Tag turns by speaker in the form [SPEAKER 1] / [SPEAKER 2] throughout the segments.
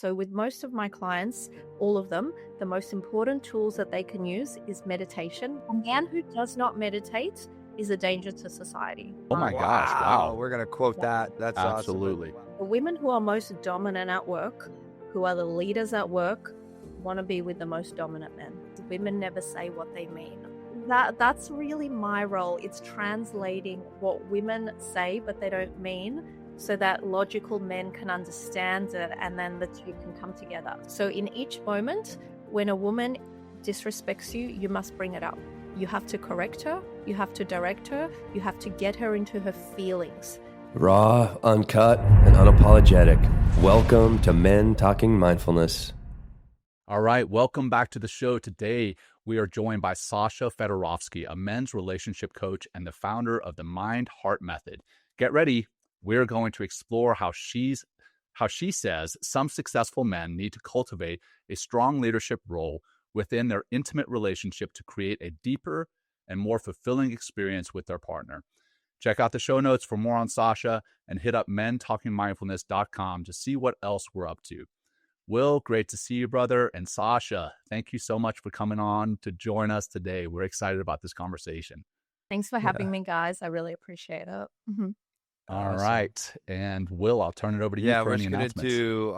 [SPEAKER 1] So with most of my clients, all of them, the most important tools that they can use is meditation. A man who does not meditate is a danger to society.
[SPEAKER 2] Oh my gosh, wow.
[SPEAKER 3] We're going to quote that. That's
[SPEAKER 2] Absolutely.
[SPEAKER 3] awesome.
[SPEAKER 1] The women who are most dominant at work, who are the leaders at work, want to be with the most dominant men. Women never say what they mean. That's really my role. It's translating what women say but they don't mean, so that logical men can understand it and then the two can come together. So in each moment, when a woman disrespects you, you must bring it up. You have to correct her, you have to direct her, you have to get her into her feelings.
[SPEAKER 4] Raw, uncut, and unapologetic. Welcome to Men Talking Mindfulness.
[SPEAKER 2] All right, welcome back to the show. Today, we are joined by Sasha Fedorovsky, a men's relationship coach and the founder of the Mind-Heart Method. Get ready. We're going to explore how she says some successful men need to cultivate a strong leadership role within their intimate relationship to create a deeper and more fulfilling experience with their partner. Check out the show notes for more on Sasha and hit up mentalkingmindfulness.com to see what else we're up to. Will, great to see you, brother. And Sasha, thank you so much for coming on to join us today. We're excited about this conversation.
[SPEAKER 1] Thanks for having me, guys. I really appreciate it. Mm-hmm.
[SPEAKER 2] All right. And Will, I'll turn it over to you for any announcements.
[SPEAKER 3] We're going to do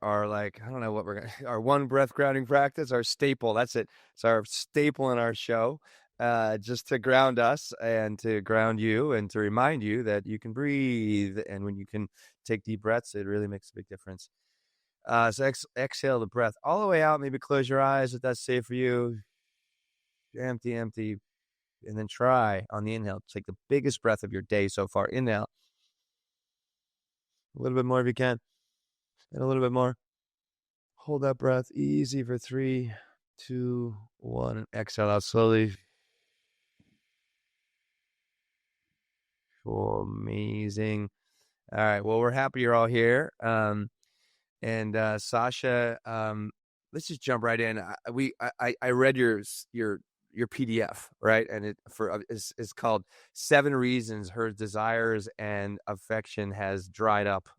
[SPEAKER 3] our like, I don't know what we're going to, our one breath grounding practice, our staple. That's it. It's our staple in our show, just to ground us and to ground you and to remind you that you can breathe. And when you can take deep breaths, it really makes a big difference. So exhale the breath all the way out. Maybe close your eyes if that's safe for you. Empty. And then try on the inhale. Take the biggest breath of your day so far. Inhale. A little bit more if you can. And a little bit more. Hold that breath. Easy for 3, 2, 1. And exhale out slowly. Amazing. All right. Well, we're happy you're all here. And Sasha, let's just jump right in. I read your PDF, right? And it's called 7 Reasons Her Desires and Affection Has Dried Up.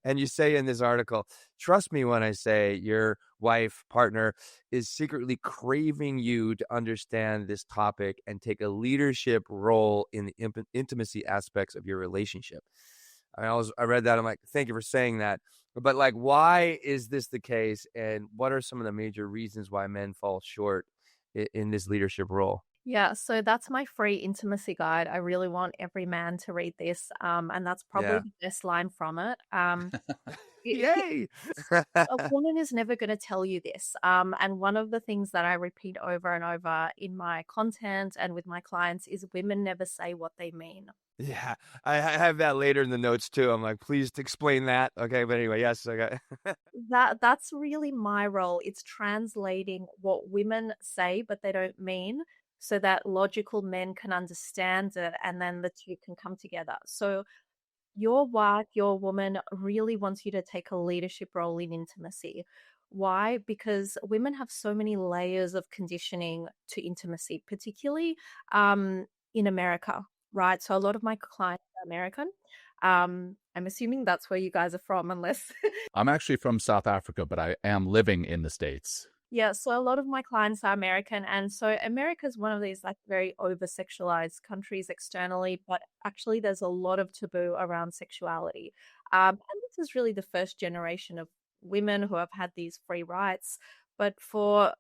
[SPEAKER 3] And you say in this article, trust me when I say your wife, partner is secretly craving you to understand this topic and take a leadership role in the intimacy aspects of your relationship. I read that. I'm like, thank you for saying that. But like, why is this the case? And what are some of the major reasons why men fall short in this leadership role?
[SPEAKER 1] Yeah, so that's my free intimacy guide. I really want every man to read this. And that's probably the best line from it.
[SPEAKER 3] Yay!
[SPEAKER 1] A woman is never going to tell you this. And one of the things that I repeat over and over in my content and with my clients is women never say what they mean.
[SPEAKER 3] Yeah, I have that later in the notes too. I'm like, please explain that. Okay, but anyway, yes, okay.
[SPEAKER 1] That's really my role. It's translating what women say but they don't mean, so that logical men can understand it and then the two can come together. So your wife, your woman really wants you to take a leadership role in intimacy. Why? Because women have so many layers of conditioning to intimacy, particularly in America, right? So a lot of my clients are American. I'm assuming that's where you guys are from, unless...
[SPEAKER 2] I'm actually from South Africa, but I am living in the States.
[SPEAKER 1] Yeah, so a lot of my clients are American, and so America is one of these like very over-sexualized countries externally, but actually there's a lot of taboo around sexuality. And this is really the first generation of women who have had these free rights, but for,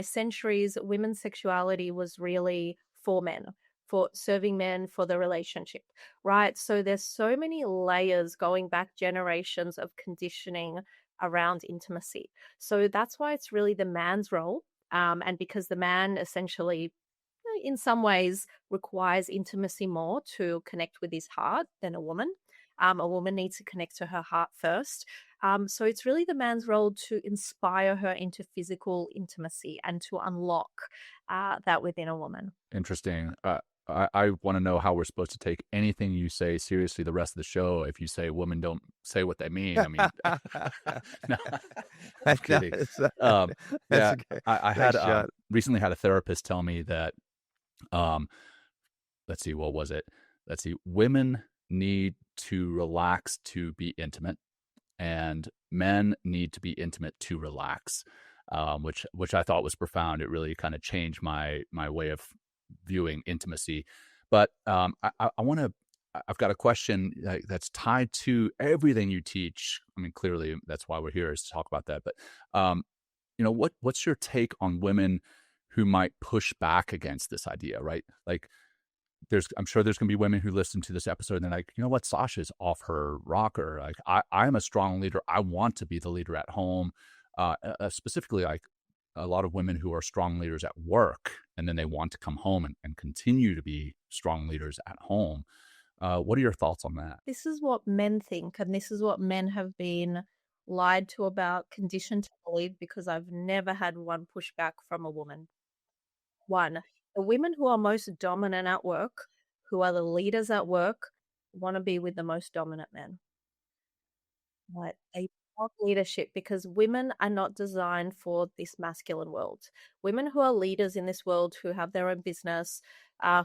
[SPEAKER 1] centuries, women's sexuality was really for men, for serving men, for the relationship, right? So there's so many layers going back generations of conditioning around intimacy. So that's why it's really the man's role. And because the man essentially, in some ways, requires intimacy more to connect with his heart than a woman. A woman needs to connect to her heart first. So it's really the man's role to inspire her into physical intimacy and to unlock that within a woman.
[SPEAKER 2] Interesting. I want to know how we're supposed to take anything you say seriously the rest of the show if you say women don't say what they mean. I mean, no, I'm kidding.
[SPEAKER 3] Okay.
[SPEAKER 2] I had recently had a therapist tell me that, let's see, what was it? Women need to relax to be intimate. and men need to be intimate to relax, which I thought was profound. It really kind of changed my way of viewing intimacy. But I want to. I've got a question that's tied to everything you teach. I mean, clearly that's why we're here, is to talk about that. But what's your take on women who might push back against this idea, right? Like, I'm sure there's going to be women who listen to this episode and they're like, you know what, Sasha's off her rocker. Like, I'm a strong leader. I want to be the leader at home. Specifically, like a lot of women who are strong leaders at work, and then they want to come home and continue to be strong leaders at home. What are your thoughts on that?
[SPEAKER 1] This is what men think, and this is what men have been lied to about, conditioned to believe, because I've never had one pushback from a woman. One, the women who are most dominant at work, who are the leaders at work, want to be with the most dominant men. Right? They want leadership because women are not designed for this masculine world. Women who are leaders in this world, who have their own business,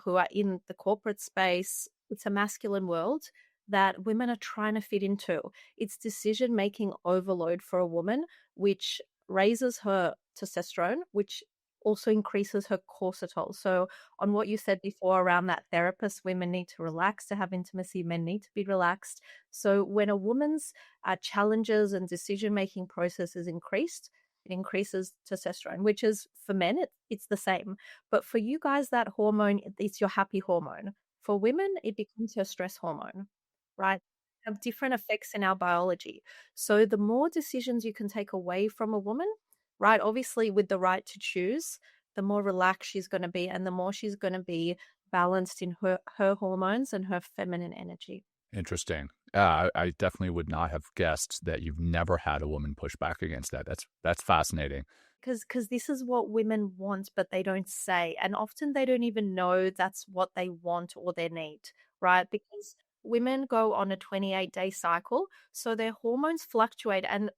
[SPEAKER 1] who are in the corporate space, it's a masculine world that women are trying to fit into. It's decision-making overload for a woman, which raises her testosterone, which also increases her cortisol. So on what you said before around that therapist, women need to relax to have intimacy, men need to be relaxed. So when a woman's challenges and decision-making process is increased, it increases testosterone, which is, for men, it's the same. But for you guys, that hormone, it's your happy hormone. For women, it becomes your stress hormone, right? Have different effects in our biology. So the more decisions you can take away from a woman, right, obviously with the right to choose, the more relaxed she's going to be, and the more she's going to be balanced in her hormones and her feminine energy.
[SPEAKER 2] Interesting. I definitely would not have guessed that you've never had a woman push back against that. That's fascinating.
[SPEAKER 1] Because this is what women want, but they don't say. And often they don't even know that's what they want or they need, right? Because women go on a 28-day cycle, so their hormones fluctuate. And,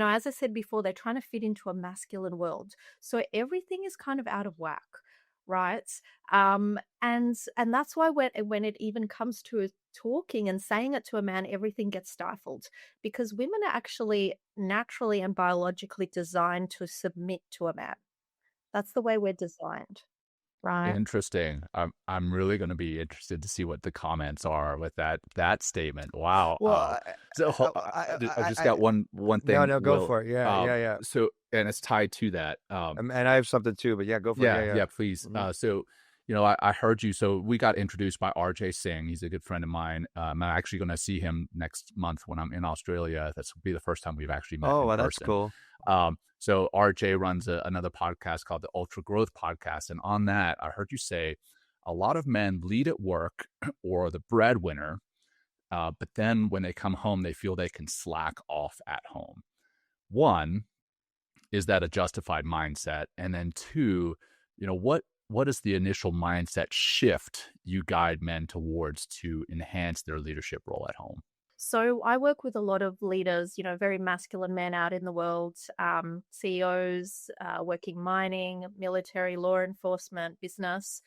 [SPEAKER 1] as I said before, they're trying to fit into a masculine world. So everything is kind of out of whack, right? And that's why when it even comes to talking and saying it to a man, everything gets stifled, because women are actually naturally and biologically designed to submit to a man. That's the way we're designed, right?
[SPEAKER 2] Interesting. I'm really going to be interested to see what the comments are with that statement. Wow.
[SPEAKER 3] Well,
[SPEAKER 2] So I just got one thing.
[SPEAKER 3] No, go for it. Yeah.
[SPEAKER 2] So, and it's tied to that.
[SPEAKER 3] And I have something too, but yeah, go for it.
[SPEAKER 2] Yeah, please.
[SPEAKER 3] Mhm.
[SPEAKER 2] So, I heard you. So we got introduced by RJ Singh. He's a good friend of mine. I'm actually going to see him next month when I'm in Australia. That's will be the first time we've actually met in
[SPEAKER 3] Oh, well, that's
[SPEAKER 2] person.
[SPEAKER 3] cool.
[SPEAKER 2] So RJ runs another podcast called the Ultra Growth Podcast. And on that, I heard you say a lot of men lead at work or the breadwinner, but then when they come home, they feel they can slack off at home. One, is that a justified mindset? And then two, what is the initial mindset shift you guide men towards to enhance their leadership role at home?
[SPEAKER 1] So I work with a lot of leaders, very masculine men out in the world, CEOs, working mining, military, law enforcement, business.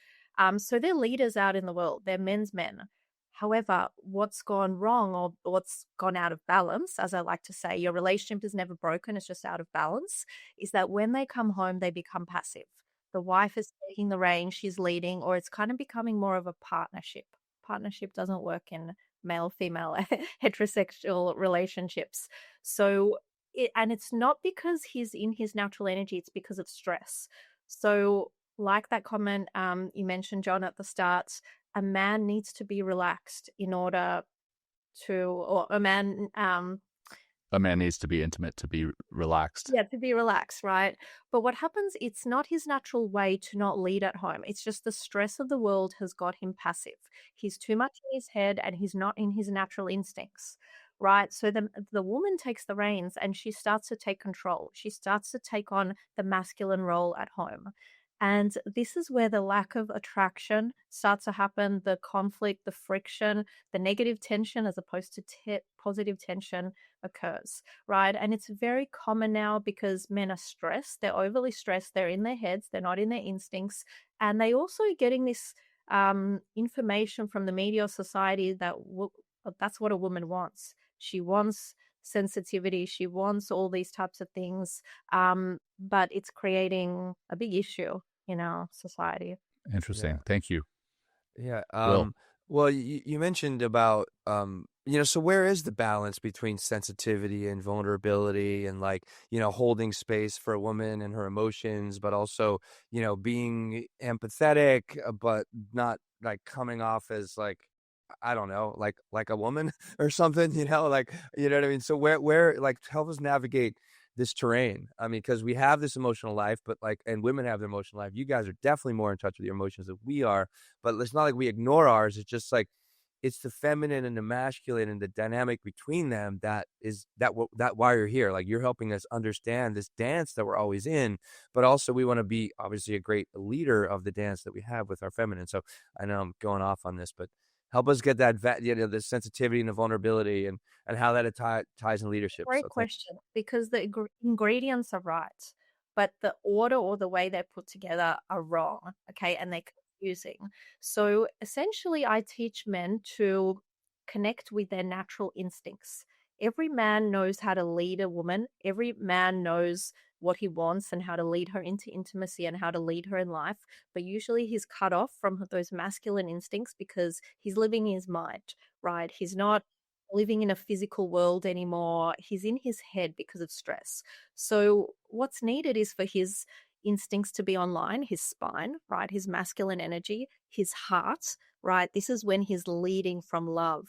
[SPEAKER 1] So they're leaders out in the world. They're men's men. However, what's gone wrong or what's gone out of balance, as I like to say, your relationship is never broken, it's just out of balance, is that when they come home, they become passive. The wife is taking the reins, she's leading, or it's kind of becoming more of a partnership. Partnership doesn't work in male female heterosexual relationships. So it's not because he's in his natural energy, it's because of stress. So like that comment you mentioned, John, at the start, a man needs to be relaxed in order to, or a man
[SPEAKER 2] needs to be intimate to be relaxed.
[SPEAKER 1] Yeah, to be relaxed, right? But what happens, it's not his natural way to not lead at home. It's just the stress of the world has got him passive. He's too much in his head and he's not in his natural instincts, right? So the woman takes the reins and she starts to take control. She starts to take on the masculine role at home. And this is where the lack of attraction starts to happen, the conflict, the friction, the negative tension as opposed to positive tension occurs, right? And it's very common now because men are stressed. They're overly stressed. They're in their heads. They're not in their instincts. And they also are getting this information from the media or society that that's what a woman wants. She wants sensitivity. She wants all these types of things. But it's creating a big issue in our society.
[SPEAKER 2] Interesting.
[SPEAKER 3] Yeah.
[SPEAKER 2] Thank you.
[SPEAKER 3] Yeah.
[SPEAKER 2] Will.
[SPEAKER 3] Well, you mentioned about, so where is the balance between sensitivity and vulnerability and like, holding space for a woman and her emotions, but also, being empathetic, but not like coming off as like, I don't know, like a woman or something, like, you know what I mean? So where, like, help us navigate this terrain. I mean, because we have this emotional life, but like, and women have their emotional life. You guys are definitely more in touch with your emotions than we are, but it's not like we ignore ours. It's just like, it's the feminine and the masculine and the dynamic between them that is that why you're here. Like, you're helping us understand this dance that we're always in, but also we want to be obviously a great leader of the dance that we have with our feminine. So I know I'm going off on this, but help us get that the sensitivity and the vulnerability and how that ties in leadership.
[SPEAKER 1] Great
[SPEAKER 3] So
[SPEAKER 1] question, because the ingredients are right, but the order or the way they're put together are wrong. Okay. And they're confusing. So essentially, I teach men to connect with their natural instincts. Every man knows how to lead a woman, every man knows what he wants and how to lead her into intimacy and how to lead her in life. But usually he's cut off from those masculine instincts because he's living in his mind, right? He's not living in a physical world anymore. He's in his head because of stress. So, what's needed is for his instincts to be online, his spine, right? His masculine energy, his heart, right? This is when he's leading from love,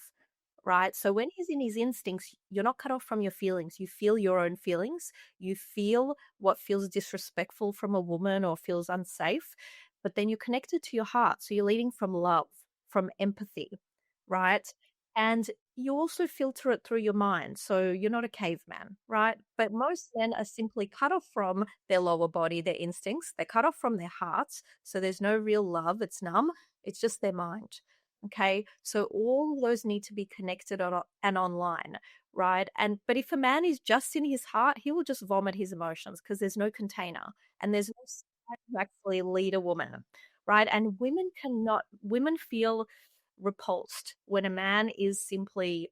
[SPEAKER 1] right? So, when he's in his instincts, you're not cut off from your feelings. You feel your own feelings. You feel what feels disrespectful from a woman or feels unsafe, but then you're connected to your heart. So, you're leading from love, from empathy, right? And you also filter it through your mind. So you're not a caveman, right? But most men are simply cut off from their lower body, their instincts. They're cut off from their hearts. So there's no real love. It's numb. It's just their mind. Okay. So all those need to be connected and online, right? But if a man is just in his heart, he will just vomit his emotions because there's no container and there's no side to actually lead a woman, right? And women feel repulsed when a man is simply,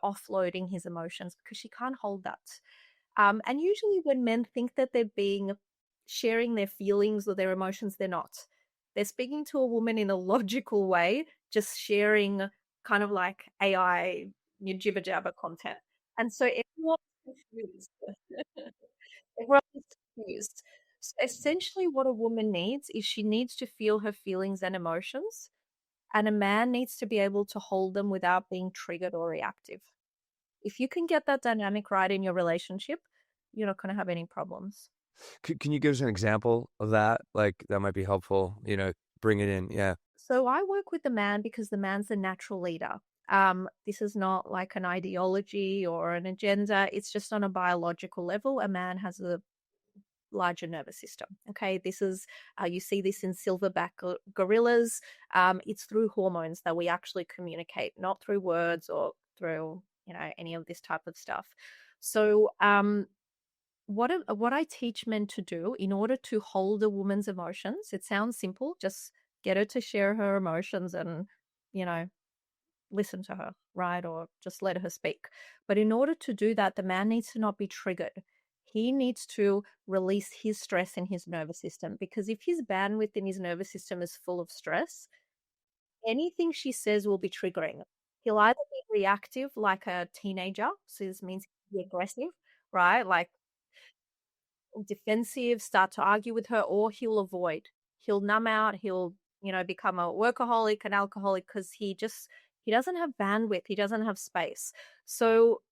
[SPEAKER 1] offloading his emotions because she can't hold that. And usually, when men think that they're being sharing their feelings or their emotions, they're not. They're speaking to a woman in a logical way, just sharing kind of like AI, your jibber jabber content. And so everyone's confused. Everyone's confused. So essentially, what a woman needs is she needs to feel her feelings and emotions, and a man needs to be able to hold them without being triggered or reactive. If you can get that dynamic right in your relationship, you're not going to have any problems.
[SPEAKER 3] can you give us an example of that? Like, that might be helpful, bring it in. Yeah.
[SPEAKER 1] So I work with the man because the man's the natural leader. This is not like an ideology or an agenda. It's just on a biological level. A man has a larger nervous system. Okay, this is you see this in silverback gorillas. It's through hormones that we actually communicate, not through words or through any of this type of stuff. So what I teach men to do in order to hold a woman's emotions, it sounds simple, just get her to share her emotions and you know listen to her, right? Or just let her speak. But in order to do that, the man needs to not be triggered. He needs to release his stress in his nervous system, because if his bandwidth in his nervous system is full of stress, anything she says will be triggering. He'll either be reactive like a teenager, so this means he'll be aggressive, right? Like defensive, start to argue with her, or he'll avoid. He'll numb out, he'll, become a workaholic, an alcoholic, because he doesn't have bandwidth, he doesn't have space. So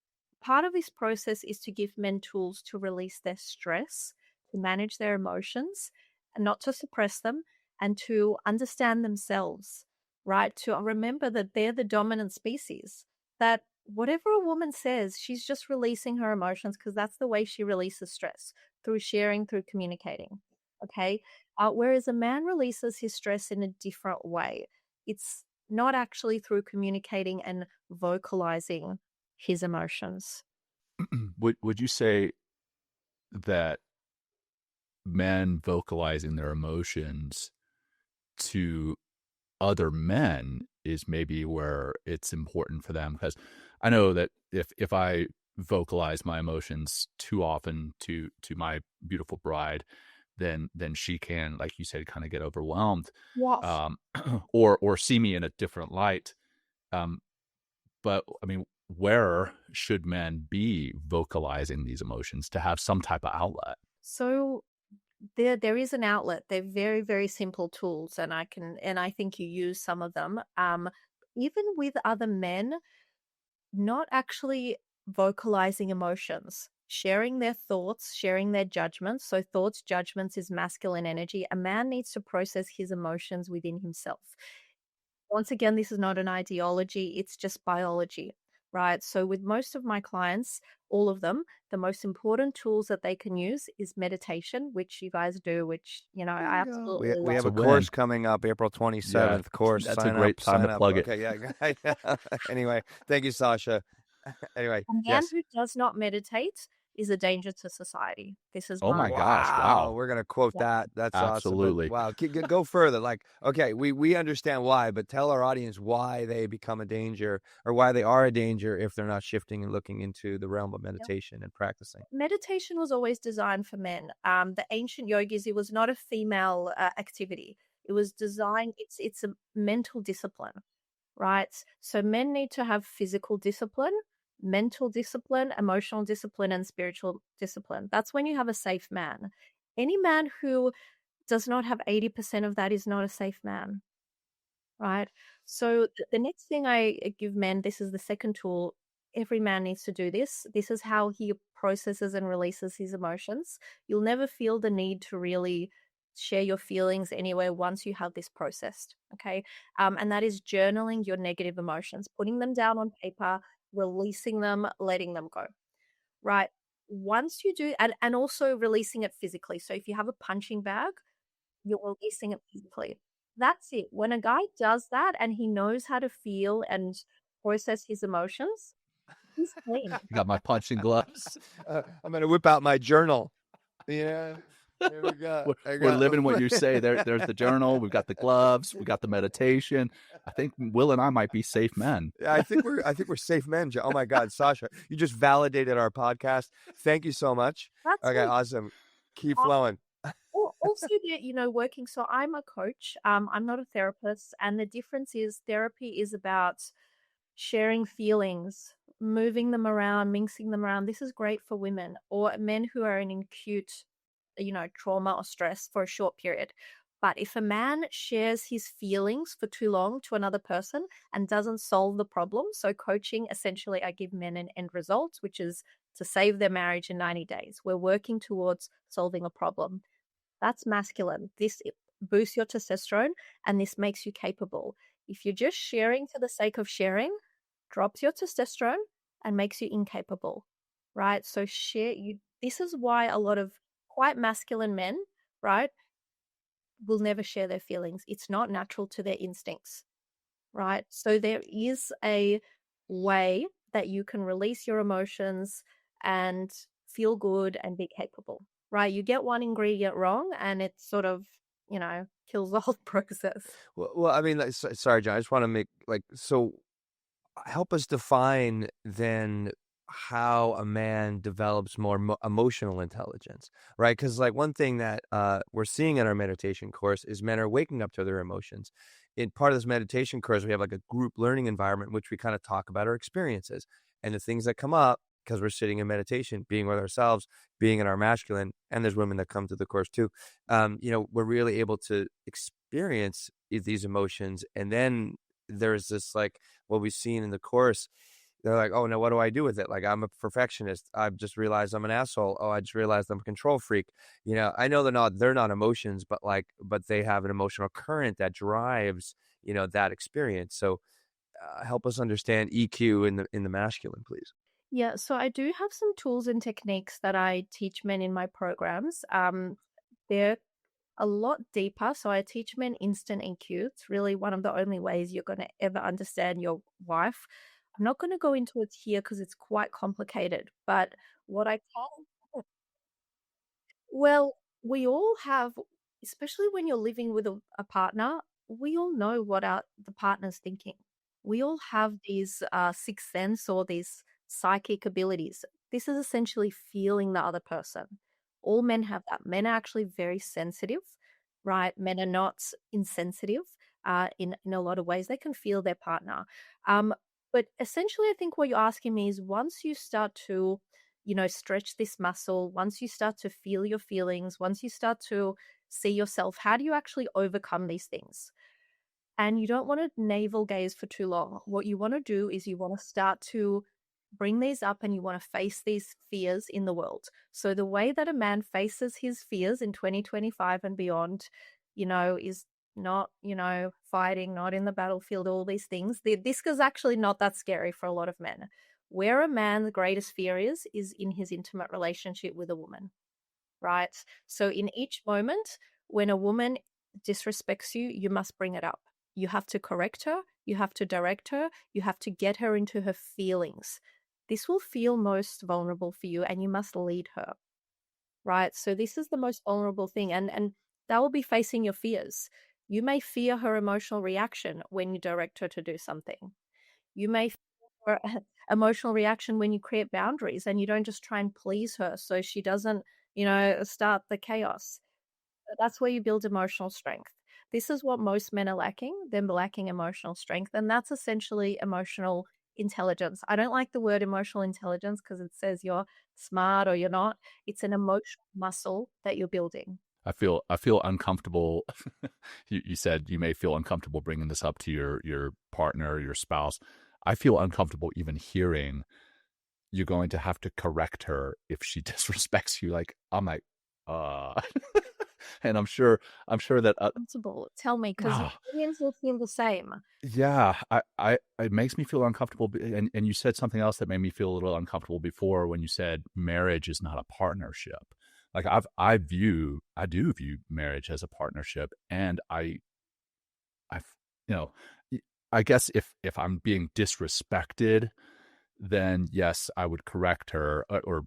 [SPEAKER 1] part of this process is to give men tools to release their stress, to manage their emotions, and not to suppress them, and to understand themselves, right? To remember that they're the dominant species, that whatever a woman says, she's just releasing her emotions because that's the way she releases stress, through sharing, through communicating. Okay. Whereas a man releases his stress in a different way. It's not actually through communicating and vocalizing his emotions.
[SPEAKER 2] Would you say that men vocalizing their emotions to other men is maybe where it's important for them? Because I know that if I vocalize my emotions too often to my beautiful bride, then she can, like you said, kind of get overwhelmed,
[SPEAKER 1] Yes.
[SPEAKER 2] or see me in a different light. But I mean, where should men be vocalizing these emotions to have some type of outlet?
[SPEAKER 1] So there is an outlet. They're very, very simple tools, and I think you use some of them. Even with other men, not actually vocalizing emotions, sharing their thoughts, sharing their judgments. So thoughts, judgments is masculine energy. A man needs to process his emotions within himself. Once again, this is not an ideology, it's just biology, right? So, with most of my clients, all of them, the most important tools that they can use is meditation, which you guys do, which, I
[SPEAKER 3] Bingo. We
[SPEAKER 1] absolutely
[SPEAKER 3] we have
[SPEAKER 2] It's a
[SPEAKER 1] love.
[SPEAKER 3] a
[SPEAKER 2] win.
[SPEAKER 3] course coming up April
[SPEAKER 2] Yeah,
[SPEAKER 3] 27th. Course,
[SPEAKER 2] that's a
[SPEAKER 3] sign
[SPEAKER 2] great
[SPEAKER 3] up,
[SPEAKER 2] time to
[SPEAKER 3] sign up.
[SPEAKER 2] plug it.
[SPEAKER 3] Okay, yeah. Anyway, thank you, Sasha. Anyway,
[SPEAKER 1] A man
[SPEAKER 3] yes.
[SPEAKER 1] who does not meditate is a danger to society. This is
[SPEAKER 2] Oh my
[SPEAKER 1] my,
[SPEAKER 2] gosh!
[SPEAKER 3] Wow,
[SPEAKER 2] Wow,
[SPEAKER 3] we're gonna quote
[SPEAKER 1] yeah.
[SPEAKER 3] that. That's awesome. But
[SPEAKER 2] absolutely.
[SPEAKER 3] wow, go further. Like, okay, we understand why, but tell our audience why they become a danger, or why they are a danger if they're not shifting and looking into the realm of meditation and practicing.
[SPEAKER 1] Meditation was always designed for men. The ancient yogis, it was not a female activity. It was designed. It's a mental discipline, right? So men need to have physical discipline, mental discipline, emotional discipline, and spiritual discipline. That's when you have a safe man. Any man who does not have 80% of that is not a safe man, right? So the next thing I give men, this is the second tool. Every man needs to do this. This is how he processes and releases his emotions. You'll never feel the need to really share your feelings anywhere once you have this processed. Okay. And that is journaling your negative emotions, putting them down on paper, releasing them, letting them go. Right. Once you do, and also releasing it physically. So if you have a punching bag, you're releasing it physically. That's it. When a guy does that and he knows how to feel and process his emotions, he's clean.
[SPEAKER 2] I got my punching gloves.
[SPEAKER 3] I'm gonna whip out my journal. Yeah, here we go.
[SPEAKER 2] We're living what you say. There's the journal. We've got the gloves. We got the meditation. I think Will and I might be safe men.
[SPEAKER 3] Yeah, I think we're safe men. Oh my God, Sasha, you just validated our podcast. Thank you so much.
[SPEAKER 1] That's
[SPEAKER 3] Okay,
[SPEAKER 1] it.
[SPEAKER 3] awesome. Keep flowing.
[SPEAKER 1] Also, working. So I'm a coach. I'm not a therapist, and the difference is therapy is about sharing feelings, moving them around, mixing them around. This is great for women or men who are in acute, trauma or stress for a short period. But if a man shares his feelings for too long to another person and doesn't solve the problem, so coaching, essentially, I give men an end result, which is to save their marriage in 90 days. We're working towards solving a problem. That's masculine. This boosts your testosterone and this makes you capable. If you're just sharing for the sake of sharing, drops your testosterone and makes you incapable, right? So this is why a lot of quite masculine men, right, will never share their feelings. It's not natural to their instincts, right? So there is a way that you can release your emotions and feel good and be capable, right? You get one ingredient wrong and it sort of, kills the whole process.
[SPEAKER 3] Well, I mean, like, sorry, John. I just want to make so. Help us define then how a man develops more emotional intelligence, right? Because one thing that we're seeing in our meditation course is men are waking up to their emotions. In part of this meditation course, we have a group learning environment in which we kind of talk about our experiences and the things that come up because we're sitting in meditation, being with ourselves, being in our masculine, and there's women that come to the course too. We're really able to experience these emotions, and then there's this what we've seen in the course. They're like, oh no, what do I do with it? Like, I'm a perfectionist. I've just realized I'm an asshole. Oh, I just realized I'm a control freak. I know they're not emotions, but they have an emotional current that drives, that experience. So help us understand EQ in the masculine, please.
[SPEAKER 1] Yeah, so I do have some tools and techniques that I teach men in my programs. They're a lot deeper. So I teach men instant EQ. It's really one of the only ways you're going to ever understand your wife. I'm not going to go into it here because it's quite complicated, but what I can, well, we all have, especially when you're living with a partner, we all know what the partner's thinking. We all have these sixth sense or these psychic abilities. This is essentially feeling the other person. All men have that. Men are actually very sensitive, right? Men are not insensitive in a lot of ways. They can feel their partner. But essentially, I think what you're asking me is once you start to, stretch this muscle, once you start to feel your feelings, once you start to see yourself, how do you actually overcome these things? And you don't want to navel gaze for too long. What you want to do is you want to start to bring these up and you want to face these fears in the world. So the way that a man faces his fears in 2025 and beyond, is not, fighting, not in the battlefield, all these things. This is actually not that scary for a lot of men. Where a man's greatest fear is in his intimate relationship with a woman, right? So in each moment when a woman disrespects you, you must bring it up. You have to correct her, you have to direct her, you have to get her into her feelings. This will feel most vulnerable for you and you must lead her, right? So this is the most vulnerable thing and that will be facing your fears. You may fear her emotional reaction when you direct her to do something. You may fear her emotional reaction when you create boundaries and you don't just try and please her so she doesn't, start the chaos. That's where you build emotional strength. This is what most men are lacking. They're lacking emotional strength. And that's essentially emotional intelligence. I don't like the word emotional intelligence because it says you're smart or you're not. It's an emotional muscle that you're building.
[SPEAKER 2] I feel uncomfortable. You said you may feel uncomfortable bringing this up to your partner, your spouse. I feel uncomfortable even hearing you're going to have to correct her if she disrespects you. Like, I'm like, and I'm sure that
[SPEAKER 1] Responsible. Tell me, because your audience will feel the same.
[SPEAKER 2] yeah, it makes me feel uncomfortable. And you said something else that made me feel a little uncomfortable before when you said marriage is not a partnership. Like I do view marriage as a partnership, and I you know, I guess if I'm being disrespected, then yes, I would correct her, or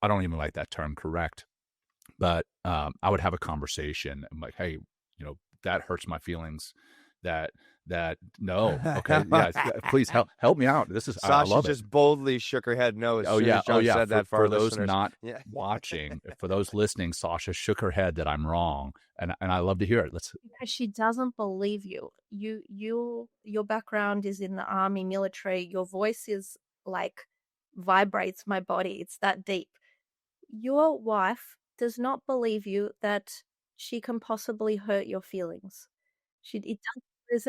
[SPEAKER 2] I don't even like that term, correct. But I would have a conversation. I'm like, hey, that hurts my feelings. That no, okay, yeah, please help me out. This is I
[SPEAKER 3] Sasha
[SPEAKER 2] love it.
[SPEAKER 3] just boldly shook her head no as
[SPEAKER 2] Oh
[SPEAKER 3] soon
[SPEAKER 2] yeah,
[SPEAKER 3] as John said that for our
[SPEAKER 2] those
[SPEAKER 3] listeners.
[SPEAKER 2] not
[SPEAKER 3] Yeah.
[SPEAKER 2] watching, for those listening, Sasha shook her head that I'm wrong, and I love to hear it.
[SPEAKER 1] Because she doesn't believe you. Your background is in the army, military. Your voice is like vibrates my body. It's that deep. Your wife does not believe you that she can possibly hurt your feelings. It doesn't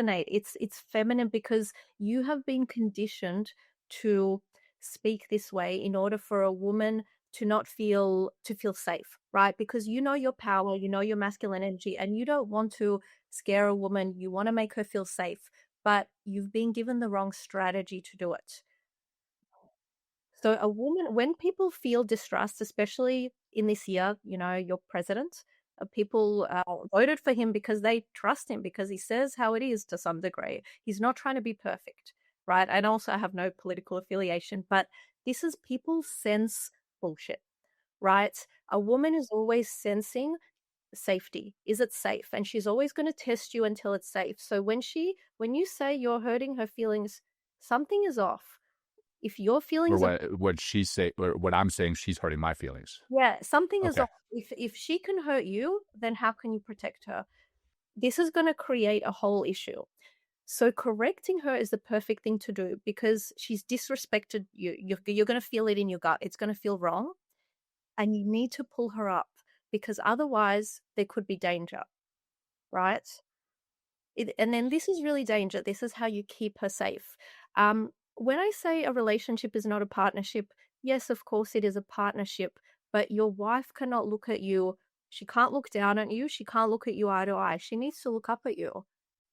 [SPEAKER 1] resonate. It's feminine because you have been conditioned to speak this way in order for a woman to feel safe, right? Because you know your power, you know your masculine energy, and you don't want to scare a woman. You want to make her feel safe, but you've been given the wrong strategy to do it. So a woman, when people feel distrust, especially in this year, your president, people voted for him because they trust him because he says how it is to some degree. He's not trying to be perfect, right? And also I have no political affiliation, but this is people sense bullshit, right? A woman is always sensing safety. Is it safe? And she's always going to test you until it's safe. So when you say you're hurting her feelings, something is off. If your feelings are
[SPEAKER 2] What I'm saying, she's hurting my feelings.
[SPEAKER 1] yeah, something is
[SPEAKER 2] Okay.
[SPEAKER 1] off. If she can hurt you, then how can you protect her? This is going to create a whole issue. So correcting her is the perfect thing to do because she's disrespected you. You're going to feel it in your gut. It's going to feel wrong, and you need to pull her up because otherwise there could be danger, right? And then this is really danger. This is how you keep her safe. When I say a relationship is not a partnership, yes, of course it is a partnership, but your wife cannot look at you. She can't look down at you. She can't look at you eye to eye. She needs to look up at you.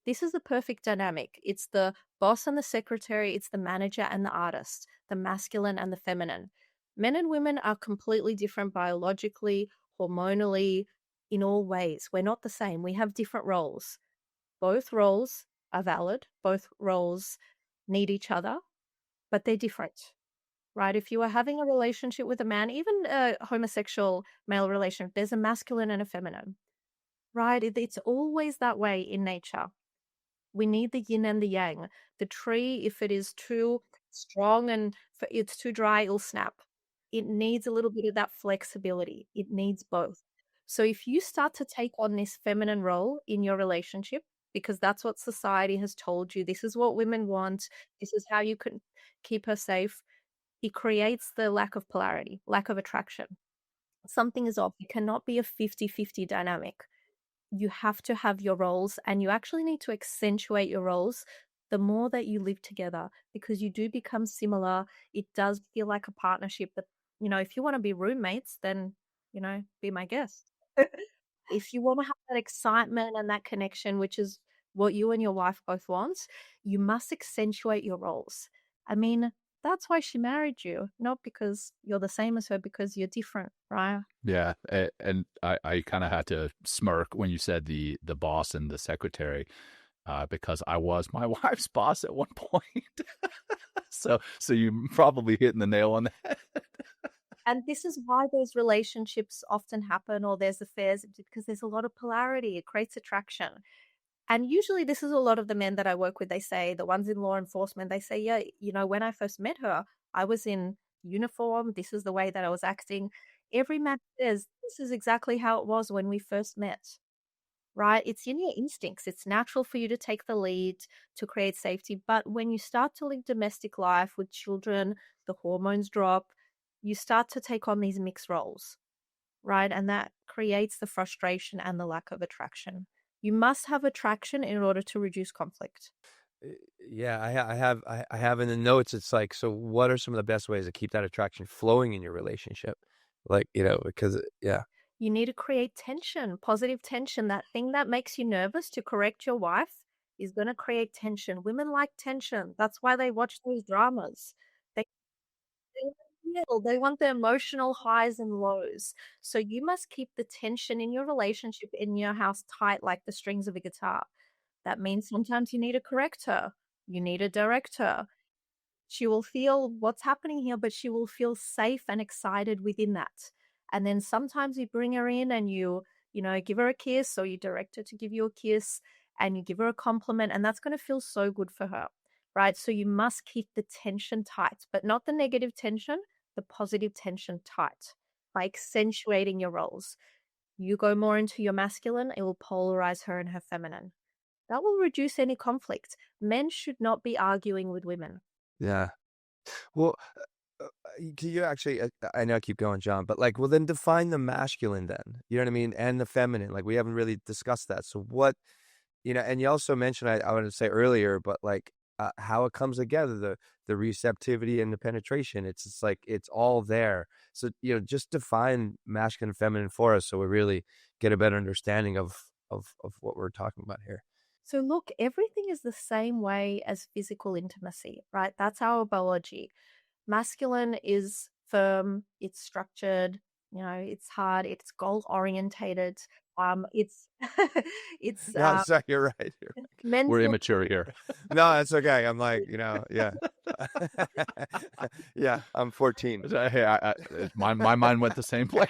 [SPEAKER 1] This is the perfect dynamic. It's the boss and the secretary. It's the manager and the artist, the masculine and the feminine. Men and women are completely different biologically, hormonally, in all ways. We're not the same. We have different roles. Both roles are valid. Both roles need each other, but they're different, right? If you are having a relationship with a man, even a homosexual male relationship, there's a masculine and a feminine, right? It's always that way in nature. We need the yin and the yang. The tree, if it is too strong and if it's too dry, it'll snap. It needs a little bit of that flexibility. It needs both. So if you start to take on this feminine role in your relationship, because that's what society has told you, this is what women want, this is how you can keep her safe, it creates the lack of polarity, lack of attraction. Something is off. It cannot be a 50-50 dynamic. You have to have your roles, and you actually need to accentuate your roles the more that you live together, because you do become similar. It does feel like a partnership. But, if you want to be roommates, then, be my guest. If you want to have that excitement and that connection, which is what you and your wife both want, you must accentuate your roles. I mean, that's why she married you, not because you're the same as her, because you're different, right?
[SPEAKER 2] Yeah, and I kind of had to smirk when you said the boss and the secretary, because I was my wife's boss at one point. So you probably hitting the nail on the head.
[SPEAKER 1] And this is why those relationships often happen, or there's affairs, because there's a lot of polarity. It creates attraction. And usually this is a lot of the men that I work with. They say, the ones in law enforcement, they say, yeah, when I first met her, I was in uniform. This is the way that I was acting. Every man says, this is exactly how it was when we first met, right? It's in your instincts. It's natural for you to take the lead, to create safety. But when you start to live domestic life with children, the hormones drop, you start to take on these mixed roles, right? And that creates the frustration and the lack of attraction. You must have attraction in order to reduce conflict.
[SPEAKER 3] Yeah, I have in the notes. It's like, so what are some of the best ways to keep that attraction flowing in your relationship? Like, because yeah,
[SPEAKER 1] You need to create tension, positive tension. That thing that makes you nervous to correct your wife is going to create tension. Women like tension. That's why they watch those dramas. They they want the emotional highs and lows. So you must keep the tension in your relationship, in your house, tight like the strings of a guitar. That means sometimes you need to correct her. You need to direct her. She will feel what's happening here, but she will feel safe and excited within that. And then sometimes you bring her in and give her a kiss, or you direct her to give you a kiss and you give her a compliment, and that's going to feel so good for her, right? So you must keep the tension tight, but not the negative tension, the positive tension tight by accentuating your roles. You go more into your masculine, it will polarize her in her feminine. That will reduce any conflict. Men should not be arguing with women.
[SPEAKER 3] yeah. Well, can you actually? I know I keep going, John, but like, well, then define the masculine, then. You know what I mean, and the feminine. Like, we haven't really discussed that. So what? And you also mentioned, I wanted to say earlier, but like, how it comes together, the receptivity and the penetration. It's just like it's all there. So just define masculine and feminine for us, so we really get a better understanding of what we're talking about here.
[SPEAKER 1] So, look, everything is the same way as physical intimacy, right? That's our biology. Masculine is firm, it's structured, it's hard, it's goal orientated. It's it's
[SPEAKER 3] Yeah, so you're right.
[SPEAKER 1] men's
[SPEAKER 2] We're
[SPEAKER 1] look.
[SPEAKER 2] immature here.
[SPEAKER 3] No, that's okay. I'm like, yeah. Yeah, I'm 14.
[SPEAKER 2] Hey, my mind went the same place.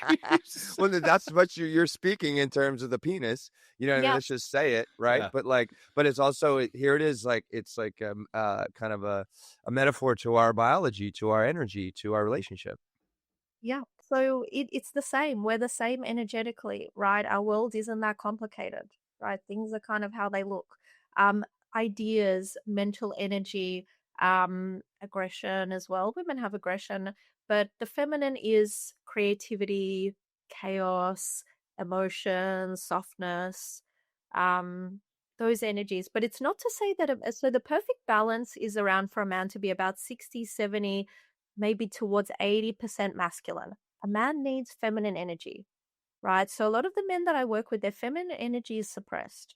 [SPEAKER 3] Well, that's what you're speaking in terms of the penis. You know what I mean?
[SPEAKER 1] Yeah,
[SPEAKER 3] Let's just say it, right?
[SPEAKER 2] Yeah.
[SPEAKER 3] But it's also here it is, like it's like kind of a metaphor to our biology, to our energy, to our relationship.
[SPEAKER 1] yeah. So it's the same. We're the same energetically, right? Our world isn't that complicated, right? Things are kind of how they look. Um, Ideas, mental energy, aggression as well. Women have aggression, but the feminine is creativity, chaos, emotion, softness, um, those energies. But it's not to say that, so the perfect balance is around for a man to be about 60, 70, maybe towards 80% masculine. A man needs feminine energy, right? So a lot of the men that I work with, their feminine energy is suppressed.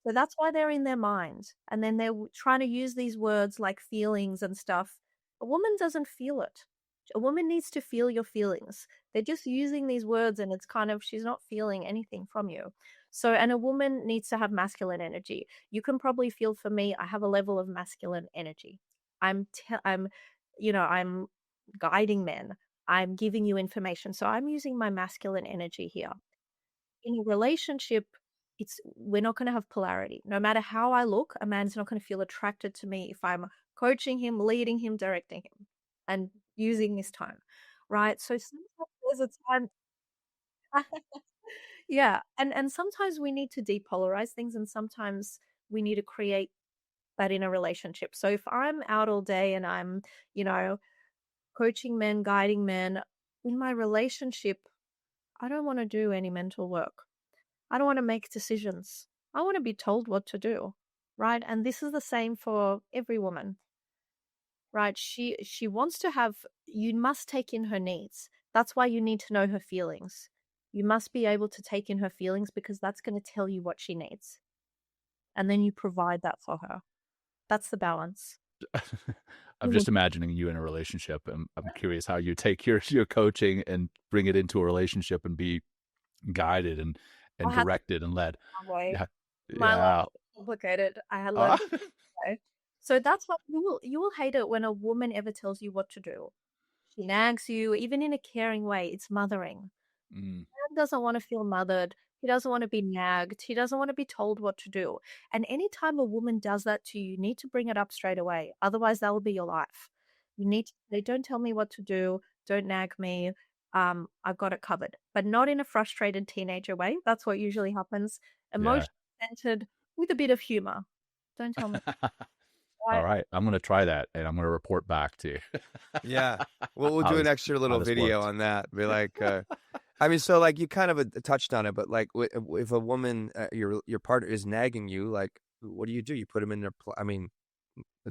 [SPEAKER 1] So that's why they're in their mind. And then they're trying to use these words like feelings and stuff. A woman doesn't feel it. A woman needs to feel your feelings. They're just using these words and it's kind of, she's not feeling anything from you. So, and a woman needs to have masculine energy. You can probably feel for me, I have a level of masculine energy. I'm guiding men. I'm giving you information. So I'm using my masculine energy here. In a relationship, we're not going to have polarity. No matter how I look, a man's not going to feel attracted to me if I'm coaching him, leading him, directing him, and using his tone, right? So sometimes there's a time. Yeah, and sometimes we need to depolarize things, and sometimes we need to create that in a relationship. So if I'm out all day and I'm, you know, coaching men, guiding men in my relationship, I don't want to do any mental work. I don't want to make decisions. I want to be told what to do, right? And this is the same for every woman, right? She wants to have, you must take in her needs. That's why you need to know her feelings. You must be able to take in her feelings because that's going to tell you what she needs. And then you provide that for her. That's the balance.
[SPEAKER 2] I'm just imagining you in a relationship, and I'm curious how you take your coaching and bring it into a relationship and be guided and
[SPEAKER 1] I had
[SPEAKER 2] directed and led.
[SPEAKER 1] my way.
[SPEAKER 2] Yeah,
[SPEAKER 1] My life
[SPEAKER 2] yeah.
[SPEAKER 1] is complicated. I had
[SPEAKER 2] Uh,
[SPEAKER 1] learned my way. So that's what you will hate it when a woman ever tells you what to do. She nags you, even in a caring way. It's mothering.
[SPEAKER 2] mm,
[SPEAKER 1] Man doesn't want to feel mothered. He doesn't want to be nagged. He doesn't want to be told what to do. And anytime a woman does that to you, you need to bring it up straight away. Otherwise, that will be your life. You need to say, don't tell me what to do. Don't nag me. I've got it covered. But not in a frustrated teenager way. That's what usually happens.
[SPEAKER 2] yeah.
[SPEAKER 1] Emotion centered with a bit of humor. Don't tell me
[SPEAKER 2] All
[SPEAKER 1] why.
[SPEAKER 2] right, I'm going to try that, and I'm going to report back to you.
[SPEAKER 3] Yeah. Well, we'll
[SPEAKER 2] how
[SPEAKER 3] do an
[SPEAKER 2] this
[SPEAKER 3] extra
[SPEAKER 2] how
[SPEAKER 3] little
[SPEAKER 2] this
[SPEAKER 3] video
[SPEAKER 2] worked.
[SPEAKER 3] on that. Be like, I mean, so like you kind of touched on it, but like if a woman, your partner is nagging you, like, what do? You put them in their. I mean,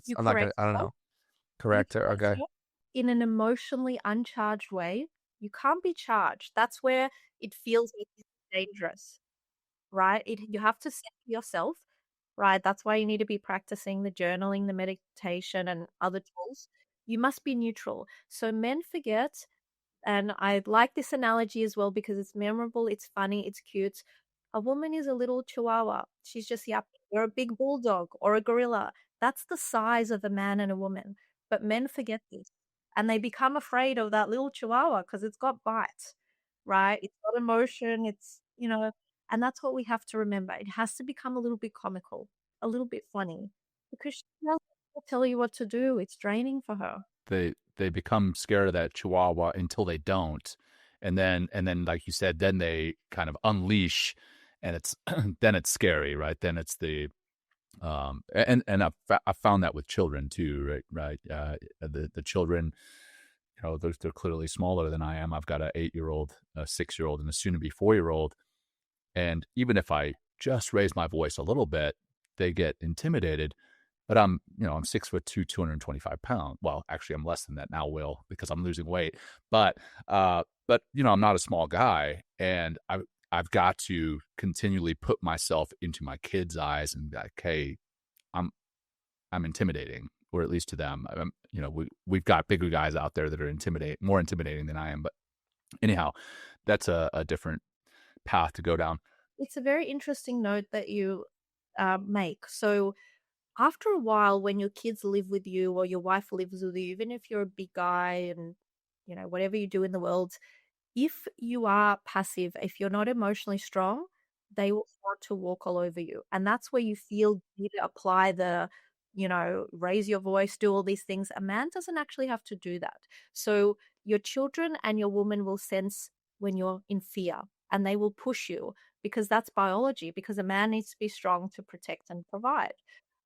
[SPEAKER 1] You
[SPEAKER 3] I'm not gonna.
[SPEAKER 1] correct
[SPEAKER 3] I don't
[SPEAKER 1] her.
[SPEAKER 3] know.
[SPEAKER 1] You
[SPEAKER 3] Correct her.
[SPEAKER 1] correct
[SPEAKER 3] Okay.
[SPEAKER 1] her in an emotionally uncharged way. You can't be charged. That's where it feels like it's dangerous, right? You have to center yourself, right? That's why you need to be practicing the journaling, the meditation, and other tools. You must be neutral. So men forget, and I like this analogy as well because it's memorable, it's funny, it's cute. A woman is a little chihuahua. She's just yapping. Or a big bulldog or a gorilla. That's the size of a man and a woman. But men forget this. And they become afraid of that little chihuahua because it's got bite, right? It's got emotion. And that's what we have to remember. It has to become a little bit comical, a little bit funny because she doesn't tell you what to do. It's draining for her.
[SPEAKER 2] They become scared of that chihuahua until they don't, and then like you said, then they kind of unleash, and it's then it's scary, right? Then it's the and I've found that with children too, right? The children, they're clearly smaller than I am. I've got an 8-year-old, a 6-year-old, and a soon-to-be 4-year-old, and even if I just raise my voice a little bit, they get intimidated. But I'm 6'2", 225 pounds. Well, actually, I'm less than that now, Will, because I'm losing weight. But I'm not a small guy, and I've got to continually put myself into my kids' eyes and be like, hey, I'm intimidating, or at least to them. We've got bigger guys out there that are more intimidating than I am. But anyhow, that's a different path to go down.
[SPEAKER 1] It's a very interesting note that you make. So, after a while, when your kids live with you or your wife lives with you, even if you're a big guy and, whatever you do in the world, if you are passive, if you're not emotionally strong, they will start to walk all over you. And that's where you feel you need to apply raise your voice, do all these things. A man doesn't actually have to do that. So your children and your woman will sense when you're in fear and they will push you because that's biology, because a man needs to be strong to protect and provide,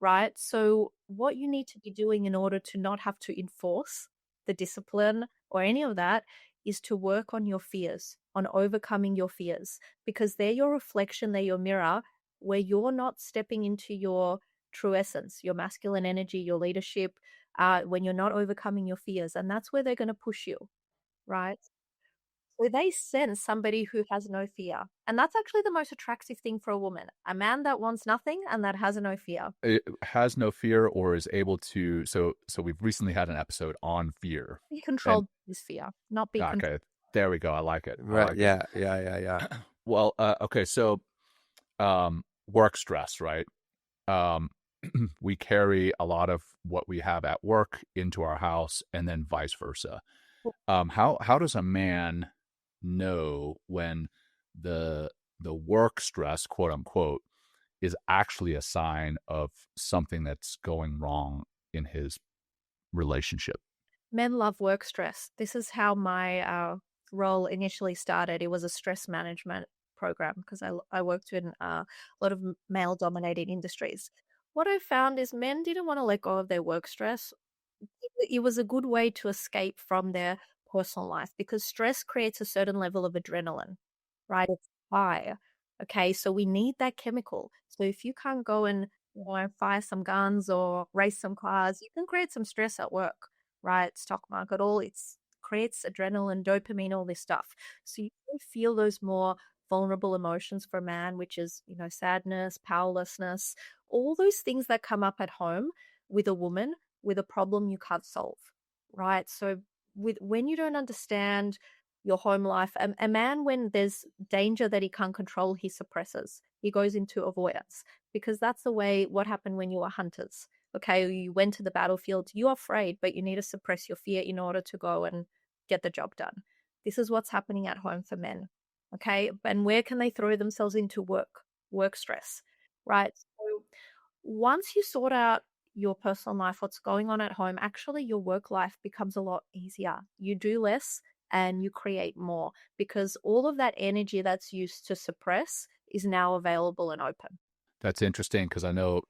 [SPEAKER 1] right? So what you need to be doing in order to not have to enforce the discipline or any of that is to work on your fears, on overcoming your fears, because they're your reflection, they're your mirror, where you're not stepping into your true essence, your masculine energy, your leadership, when you're not overcoming your fears. And that's where they're going to push you, right? So they sense somebody who has no fear. And that's actually the most attractive thing for a woman, a man that wants nothing and that has no fear.
[SPEAKER 2] It has no fear, or is able to. So we've recently had an episode on fear.
[SPEAKER 1] Be
[SPEAKER 2] And
[SPEAKER 1] controlled is fear, not be controlled.
[SPEAKER 2] okay, there we go. I like it. I
[SPEAKER 3] Right.
[SPEAKER 2] like
[SPEAKER 3] Yeah. Yeah. Yeah. Yeah.
[SPEAKER 2] it. Well, okay. So, work stress, right? Um, we carry a lot of what we have at work into our house, and then vice versa. How does a man know when the work stress, quote unquote, is actually a sign of something that's going wrong in his relationship?
[SPEAKER 1] Men love work stress. This is how my role initially started. It was a stress management program because I worked in a lot of male dominated industries. What I found is men didn't want to let go of their work stress. It was a good way to escape from their personal life because stress creates a certain level of adrenaline, right? It's high. Okay, so we need that chemical. So if you can't go and fire some guns or race some cars, you can create some stress at work, right? Stock market, all it's creates adrenaline, dopamine, all this stuff. So you can feel those more vulnerable emotions for a man, which is, sadness, powerlessness, all those things that come up at home with a woman with a problem you can't solve, right? So when you don't understand your home life, a man, when there's danger that he can't control, he suppresses. He goes into avoidance because that's the way what happened when you were hunters. Okay, you went to the battlefield, you're afraid, but you need to suppress your fear in order to go and get the job done. This is what's happening at home for men. Okay, and where can they throw themselves into work stress, right? So once you sort out your personal life, what's going on at home, actually your work life becomes a lot easier. You do less and you create more because all of that energy that's used to suppress is now available and open.
[SPEAKER 2] That's interesting because I know,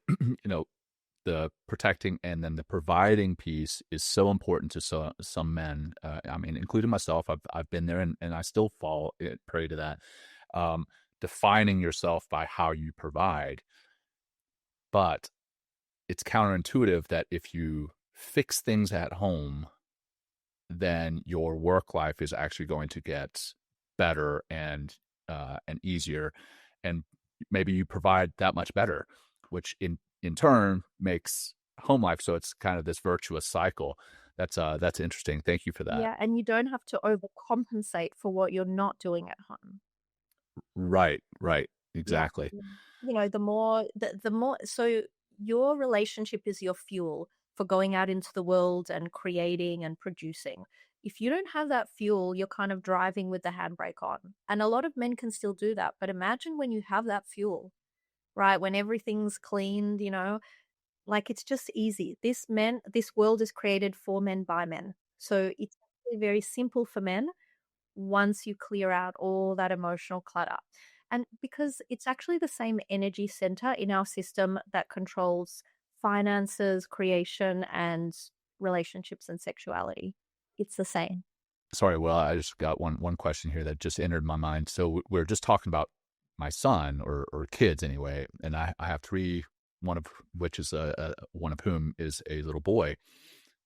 [SPEAKER 2] the protecting and then the providing piece is so important to some men. I mean, including myself. I've been there, and I still fall prey to that. Defining yourself by how you provide, but it's counterintuitive that if you fix things at home, then your work life is actually going to get better and easier, and maybe you provide that much better, which in turn makes home life. So it's kind of this virtuous cycle. That's interesting. Thank you for that.
[SPEAKER 1] Yeah, and you don't have to overcompensate for what you're not doing at home.
[SPEAKER 2] Right,
[SPEAKER 1] Yeah.
[SPEAKER 2] exactly.
[SPEAKER 1] The more so your relationship is your fuel for going out into the world and creating and producing. If you don't have that fuel, you're kind of driving with the handbrake on. And a lot of men can still do that. But imagine when you have that fuel, right? When everything's cleaned, like it's just easy. This world is created for men by men. So it's actually very simple for men once you clear out all that emotional clutter. And because it's actually the same energy center in our system that controls finances, creation, and relationships and sexuality. It's the same.
[SPEAKER 2] Sorry, well, I just got one question here that just entered my mind. So we're just talking about my son or kids anyway, and I have three, one of which is one of whom is a little boy.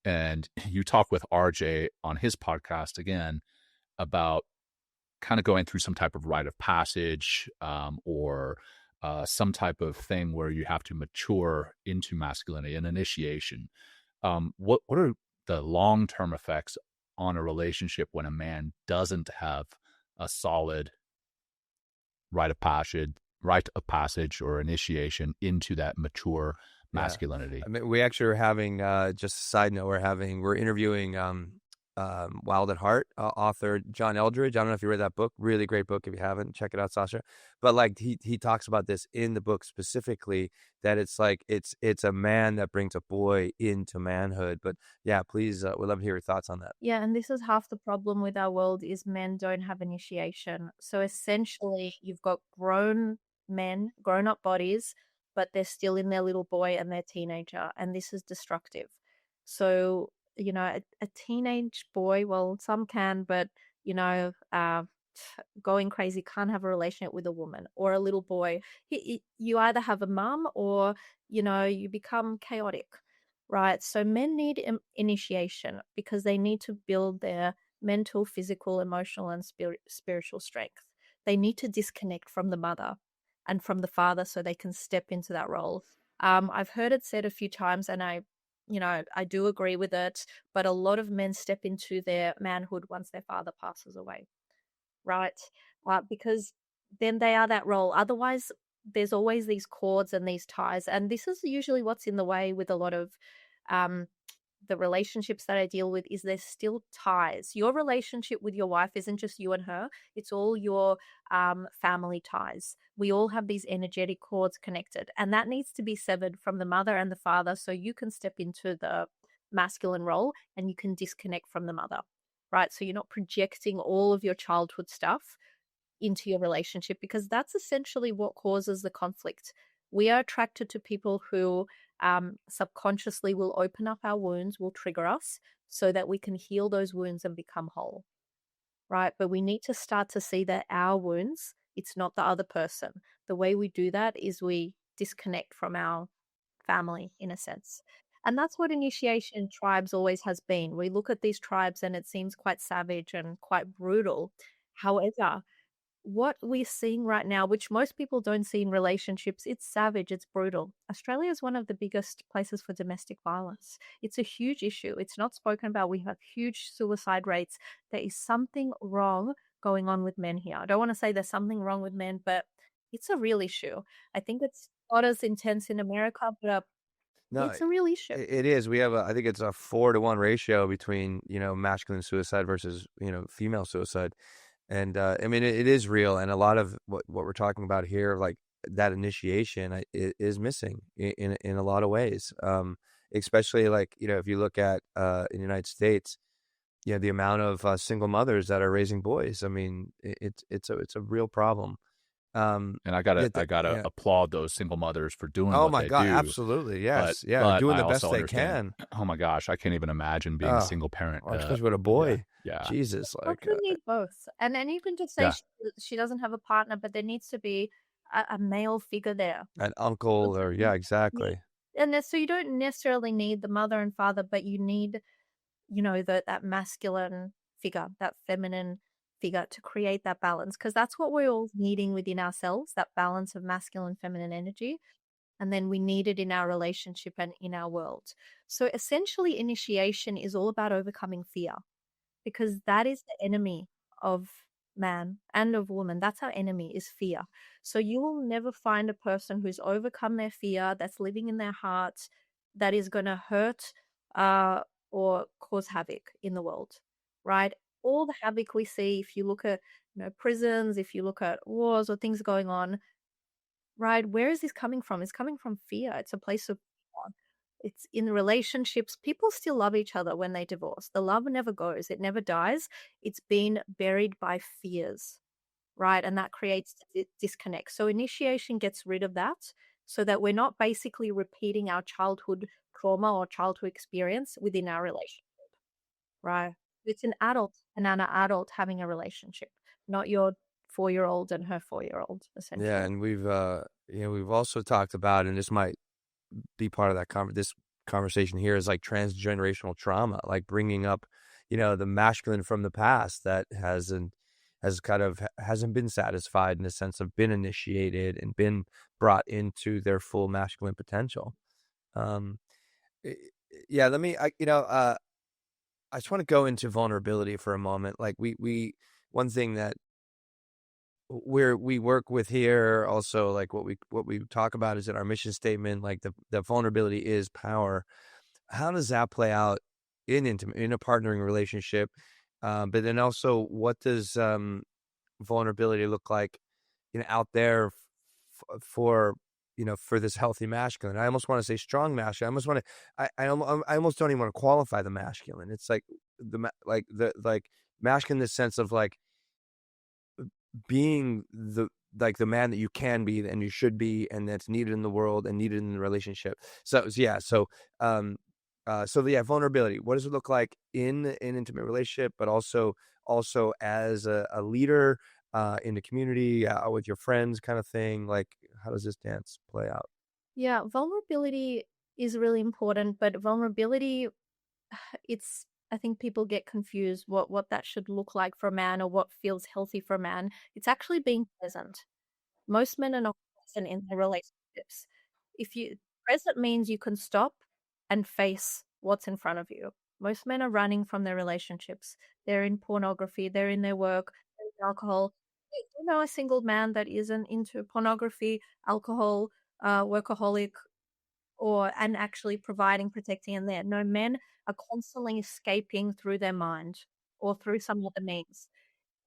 [SPEAKER 2] And you talk with RJ on his podcast again about kind of going through some type of rite of passage, or some type of thing where you have to mature into masculinity, an initiation. What are the long-term effects on a relationship when a man doesn't have a solid rite of passage or initiation into that mature masculinity?
[SPEAKER 3] I mean, we actually are having, just a side note, we're interviewing Wild at Heart author John Eldridge. I don't know if you read that book. Really great book. If you haven't, check it out, Sasha. But like he talks about this in the book specifically, that it's like it's a man that brings a boy into manhood. But yeah, please, we'd love to hear your thoughts on that.
[SPEAKER 1] Yeah, and this is half the problem with our world is men don't have initiation. So essentially, you've got grown men, grown up bodies, but they're still in their little boy and their teenager, and this is destructive. So, a teenage boy, well, some can, but going crazy can't have a relationship with a woman or a little boy. You either have a mum or, you become chaotic, right? So men need initiation because they need to build their mental, physical, emotional, and spiritual strength. They need to disconnect from the mother and from the father so they can step into that role. I've heard it said a few times, and I do agree with it, but a lot of men step into their manhood once their father passes away, right? Because then they are that role. Otherwise, there's always these cords and these ties. And this is usually what's in the way with a lot of um, the relationships that I deal with is there's still ties. Your relationship with your wife isn't just you and her. It's all your family ties. We all have these energetic cords connected, and that needs to be severed from the mother and the father so you can step into the masculine role and you can disconnect from the mother, right? So you're not projecting all of your childhood stuff into your relationship, because that's essentially what causes the conflict. We are attracted to people who subconsciously will open up our wounds, will trigger us so that we can heal those wounds and become whole, right? But we need to start to see that our wounds, it's not the other person. The way we do that is we disconnect from our family in a sense. And that's what initiation tribes always has been. We look at these tribes and it seems quite savage and quite brutal. However, what we're seeing right now, which most people don't see in relationships, it's savage, it's brutal. Australia is one of the biggest places for domestic violence. It's a huge issue. It's not spoken about. We have huge suicide rates. There is something wrong going on with men here. I don't want to say there's something wrong with men, but it's a real issue. I think it's not as intense in America, but
[SPEAKER 3] No,
[SPEAKER 1] it's a real issue.
[SPEAKER 3] it is. We have I think it's a 4-to-1 ratio between, masculine suicide versus, female suicide. And I mean, it is real. And a lot of what we're talking about here, like that initiation is missing in a lot of ways. Especially like, if you look at in the United States, the amount of single mothers that are raising boys. I mean, it's a real problem.
[SPEAKER 2] And I gotta
[SPEAKER 3] Yeah.
[SPEAKER 2] applaud those single mothers for doing
[SPEAKER 3] Oh
[SPEAKER 2] what
[SPEAKER 3] my
[SPEAKER 2] they
[SPEAKER 3] God,
[SPEAKER 2] do.
[SPEAKER 3] absolutely. Yes.
[SPEAKER 2] But
[SPEAKER 3] Yeah. Doing
[SPEAKER 2] I
[SPEAKER 3] the best
[SPEAKER 2] also
[SPEAKER 3] they
[SPEAKER 2] understand.
[SPEAKER 3] can.
[SPEAKER 2] Oh my gosh, I can't even imagine being a single parent.
[SPEAKER 3] Especially with a boy.
[SPEAKER 2] Yeah.
[SPEAKER 3] Jesus. Like,
[SPEAKER 1] Children need both. And you can just say
[SPEAKER 2] Yeah.
[SPEAKER 1] she doesn't have a partner, but there needs to be a male figure there.
[SPEAKER 3] an uncle or, yeah, exactly.
[SPEAKER 1] So you don't necessarily need the mother and father, but you need, that masculine figure, that feminine figure to create that balance, because that's what we're all needing within ourselves, that balance of masculine, feminine energy. And then we need it in our relationship and in our world. So essentially, initiation is all about overcoming fear, because that is the enemy of man and of woman. That's our enemy, is fear. So you will never find a person who's overcome their fear, that's living in their heart, that is going to hurt or cause havoc in the world, right? All the havoc we see, if you look at prisons, if you look at wars or things going on, right? Where is this coming from? It's coming from fear. It's a place of fear. It's in relationships. People still love each other when they divorce. The love never goes, it never dies. It's been buried by fears, right? And that creates disconnect. So initiation gets rid of that so that we're not basically repeating our childhood trauma or childhood experience within our relationship, right? It's an adult having a relationship, not your 4-year-old and her 4-year-old, essentially.
[SPEAKER 3] Yeah. And we've also talked about, and this might be part of that this conversation here, is like transgenerational trauma, like bringing up, the masculine from the past that hasn't been satisfied in the sense of been initiated and been brought into their full masculine potential. Yeah, I just want to go into vulnerability for a moment. Like one thing that we work with here, also like what we talk about is in our mission statement, like the vulnerability is power. How does that play out in a partnering relationship? But then also, what does vulnerability look like, out there for this healthy masculine? I almost want to say strong masculine. I almost want to. I almost don't even want to qualify the masculine. It's like the masculine in the sense of like being the man that you can be and you should be, and that's needed in the world and needed in the relationship. So vulnerability. What does it look like in an intimate relationship, but also as a leader in the community, with your friends, kind of thing? Like, how does this dance play out?
[SPEAKER 1] Yeah, vulnerability is really important, but vulnerability, I think people get confused what that should look like for a man or what feels healthy for a man. It's actually being present. Most men are not present in their relationships. Present means you can stop and face what's in front of you. Most men are running from their relationships. They're in pornography, they're in their work, they're in alcohol. You know a single man that isn't into pornography, alcohol, workaholic, and actually providing, protecting, and there. No, men are constantly escaping through their mind or through some other means.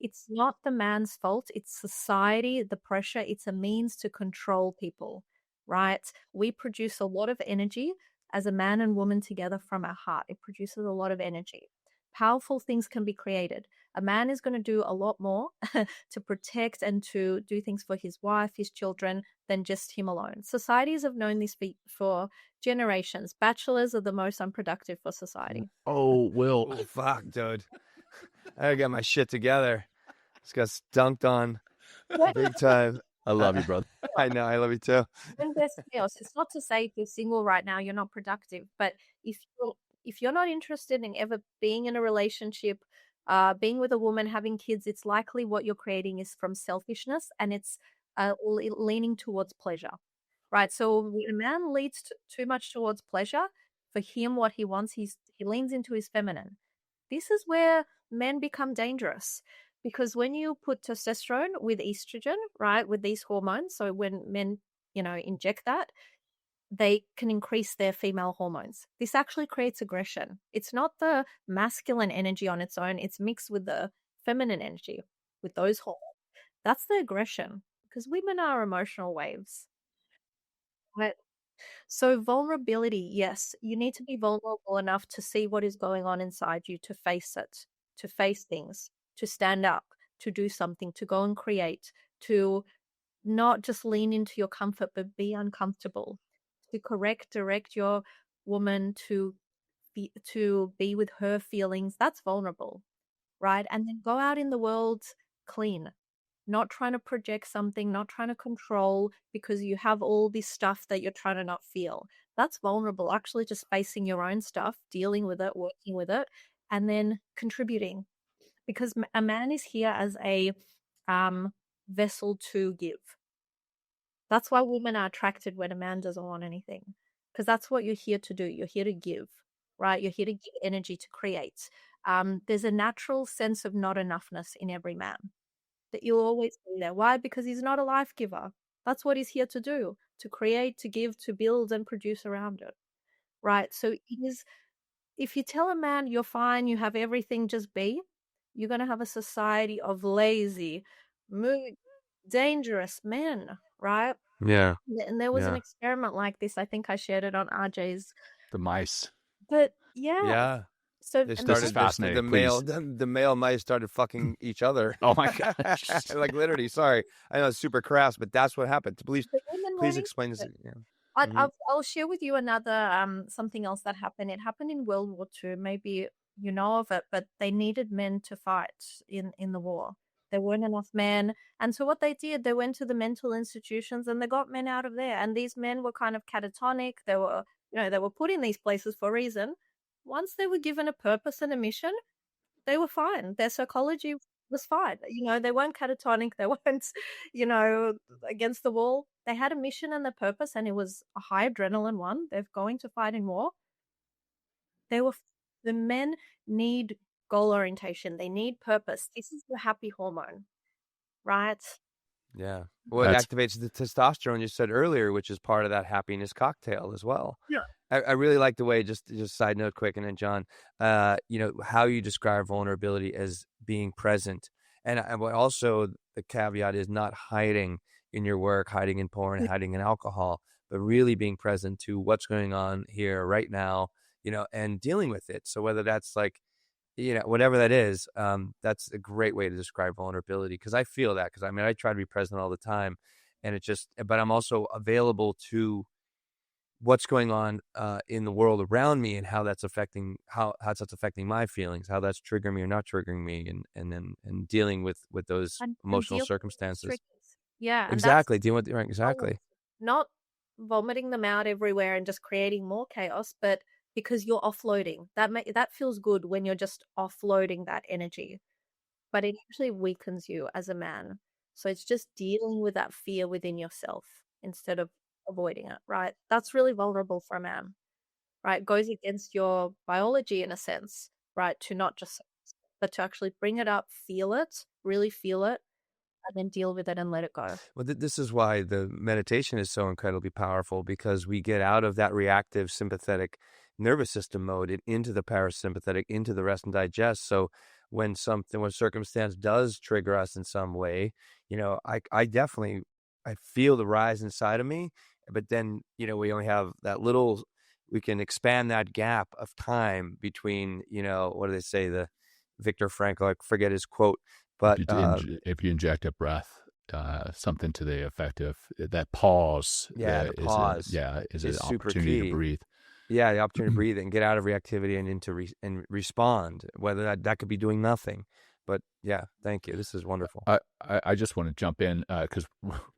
[SPEAKER 1] It's not the man's fault. It's society, the pressure. It's a means to control people, right? We produce a lot of energy as a man and woman together from our heart. It produces a lot of energy. Powerful things can be created. A man is going to do a lot more to protect and to do things for his wife, his children, than just him alone. Societies have known this for generations. Bachelors are the most unproductive for society.
[SPEAKER 2] Oh, Will.
[SPEAKER 3] Oh, fuck, dude. I gotta get my shit together. Just got stunked on big time.
[SPEAKER 2] I love you, brother.
[SPEAKER 3] I know. I love you too.
[SPEAKER 1] When there's chaos, it's not to say if you're single right now you're not productive, but if you're not interested in ever being in a relationship, being with a woman, having kids, it's likely what you're creating is from selfishness, and it's leaning towards pleasure, right? So when a man leads too much towards pleasure, for him, what he wants, he leans into his feminine. This is where men become dangerous. Because when you put testosterone with estrogen, right, with these hormones, so when men, inject that, they can increase their female hormones. This actually creates aggression. It's not the masculine energy on its own, it's mixed with the feminine energy, with those hormones. That's the aggression, because women are emotional waves. Right? So vulnerability, yes, you need to be vulnerable enough to see what is going on inside you, to face it, to face things, to stand up, to do something, to go and create, to not just lean into your comfort, but be uncomfortable, to direct your woman to be with her feelings. That's vulnerable, right? And then go out in the world clean, not trying to project something, not trying to control because you have all this stuff that you're trying to not feel. That's vulnerable. Actually, just facing your own stuff, dealing with it, working with it, and then contributing. Because a man is here as a vessel to give. That's why women are attracted when a man doesn't want anything, because that's what you're here to do. You're here to give, right? You're here to give energy, to create. There's a natural sense of not enoughness in every man that you'll always be there. Why? Because he's not a life giver. That's what he's here to do, to create, to give, to build and produce around it, right? So it is, if you tell a man you're fine, you have everything, just be, you're going to have a society of lazy, dangerous men, right?
[SPEAKER 3] Yeah.
[SPEAKER 1] And there was an experiment like this. I think I shared it on RJ's.
[SPEAKER 2] The mice.
[SPEAKER 1] But yeah.
[SPEAKER 3] Yeah.
[SPEAKER 1] So
[SPEAKER 3] They
[SPEAKER 2] This
[SPEAKER 3] started
[SPEAKER 2] is fascinating.
[SPEAKER 3] the male mice started fucking each other.
[SPEAKER 2] Oh my gosh.
[SPEAKER 3] Like literally, sorry. I know it's super crass, but that's what happened. Please
[SPEAKER 1] please
[SPEAKER 3] explain this. Yeah.
[SPEAKER 1] I'll share with you another something else that happened. It happened in World War II. Maybe you know of it, but they needed men to fight in the war. There weren't enough men, and so what they did, they went to the mental institutions and they got men out of there. And these men were kind of catatonic. They were, they were put in these places for a reason. Once they were given a purpose and a mission, they were fine. Their psychology was fine. They weren't catatonic. They weren't, against the wall. They had a mission and a purpose, and it was a high adrenaline one. They're going to fight in war. The men need goal orientation. They need purpose. This is the happy hormone, right?
[SPEAKER 3] Yeah. Well, it activates the testosterone you said earlier, which is part of that happiness cocktail as well.
[SPEAKER 2] Yeah.
[SPEAKER 3] I really like the way, just side note quick, and then John, how you describe vulnerability as being present. And also the caveat is not hiding in your work, hiding in porn, hiding in alcohol, but really being present to what's going on here right now, and dealing with it. So whether that's like, whatever that is, that's a great way to describe vulnerability. Cause I feel that, I try to be present all the time, and but I'm also available to what's going on in the world around me, and how that's affecting my feelings, how that's triggering me or not triggering me, and dealing with those emotional circumstances.
[SPEAKER 1] Yeah,
[SPEAKER 3] exactly. Exactly.
[SPEAKER 1] Not vomiting them out everywhere and just creating more chaos, but because you're offloading. That feels good when you're just offloading that energy, but it actually weakens you as a man. So it's just dealing with that fear within yourself instead of avoiding it, right? That's really vulnerable for a man, right? It goes against your biology in a sense, right? To not just, but to actually bring it up, feel it, really feel it, and then deal with it and let it go.
[SPEAKER 3] Well, this is why the meditation is so incredibly powerful, because we get out of that reactive sympathetic nervous system mode and into the parasympathetic, into the rest and digest. So when circumstance does trigger us in some way, I definitely, I feel the rise inside of me, but then, we only have that little we can expand that gap of time between, what do they say, the Viktor Frankl, I forget his quote, but
[SPEAKER 2] if you inject a breath, something to the effect of that pause,
[SPEAKER 3] the pause
[SPEAKER 2] is
[SPEAKER 3] is
[SPEAKER 2] an
[SPEAKER 3] super
[SPEAKER 2] opportunity
[SPEAKER 3] key.
[SPEAKER 2] to breathe.
[SPEAKER 3] Yeah, the opportunity to breathe and get out of reactivity and and respond, whether that could be doing nothing. But yeah, thank you. This is wonderful.
[SPEAKER 2] I just want to jump in because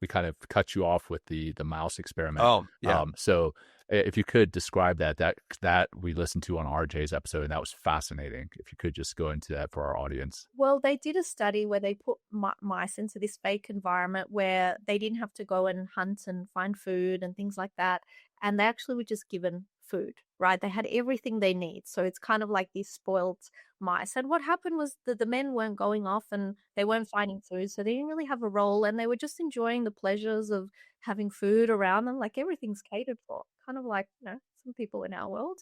[SPEAKER 2] we kind of cut you off with the mouse experiment.
[SPEAKER 3] Oh, yeah.
[SPEAKER 2] So if you could describe that we listened to on RJ's episode, and that was fascinating. If you could just go into that for our audience.
[SPEAKER 1] Well, they did a study where they put mice into this fake environment where they didn't have to go and hunt and find food and things like that. And they actually were just given food, right? They had everything they need. So it's kind of like these spoiled mice. And what happened was that the men weren't going off and they weren't finding food. So they didn't really have a role and they were just enjoying the pleasures of having food around them. Like everything's catered for, kind of like, some people in our world.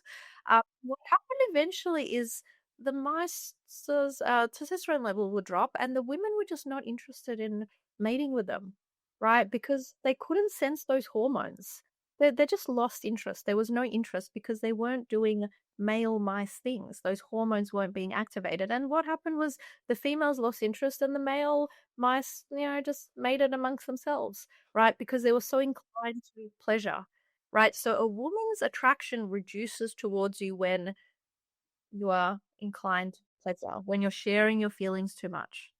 [SPEAKER 1] What happened eventually is the mice's testosterone level would drop and the women were just not interested in mating with them, right? Because they couldn't sense those hormones. They just lost interest. There was no interest because they weren't doing male mice things. Those hormones weren't being activated. And what happened was the females lost interest and the male mice, just mated amongst themselves, right? Because they were so inclined to pleasure, right? So a woman's attraction reduces towards you when you are inclined to pleasure, when you're sharing your feelings too much,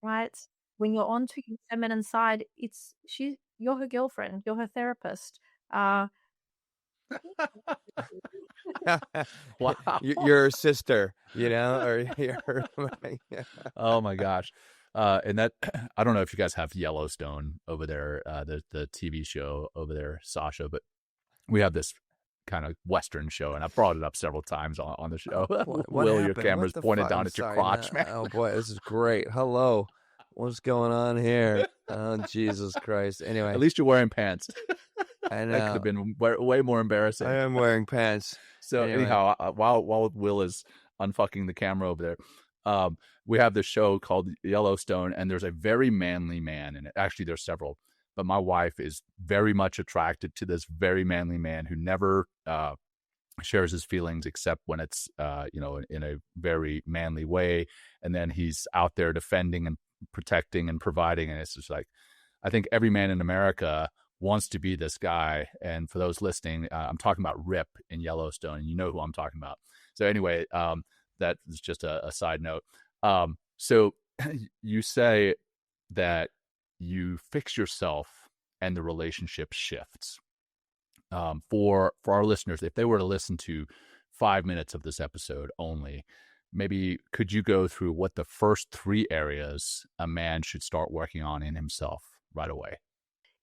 [SPEAKER 1] right? When you're onto your feminine side, you're her girlfriend, you're her therapist.
[SPEAKER 2] Wow.
[SPEAKER 3] Your sister, or your.
[SPEAKER 2] Oh my gosh. And that I don't know if you guys have Yellowstone over there, the TV show over there, Sasha, but we have this kind of Western show, and I brought it up several times on the show.
[SPEAKER 3] What
[SPEAKER 2] Will, your
[SPEAKER 3] happened?
[SPEAKER 2] camera's
[SPEAKER 3] What the
[SPEAKER 2] pointed
[SPEAKER 3] fuck?
[SPEAKER 2] down
[SPEAKER 3] I'm
[SPEAKER 2] at your
[SPEAKER 3] sorry,
[SPEAKER 2] crotch, man.
[SPEAKER 3] Oh boy, this is great. Hello, what's going on here? Oh Jesus Christ! Anyway,
[SPEAKER 2] At least you're wearing pants.
[SPEAKER 3] I know.
[SPEAKER 2] That could have been way more embarrassing.
[SPEAKER 3] I am wearing pants.
[SPEAKER 2] So
[SPEAKER 3] Anyway.
[SPEAKER 2] anyhow, while Will is unfucking the camera over there, we have this show called Yellowstone, and there's a very manly man in it. Actually, there's several, but my wife is very much attracted to this very manly man who never shares his feelings except when it's in a very manly way, and then he's out there defending and protecting and providing, and it's just like, I think every man in America wants to be this guy. And for those listening, I'm talking about Rip in Yellowstone, and you know who I'm talking about. So anyway, that is just a side note. So you say that you fix yourself and the relationship shifts. For our listeners, if they were to listen to 5 minutes of this episode only, maybe could you go through what the first 3 areas a man should start working on in himself right away?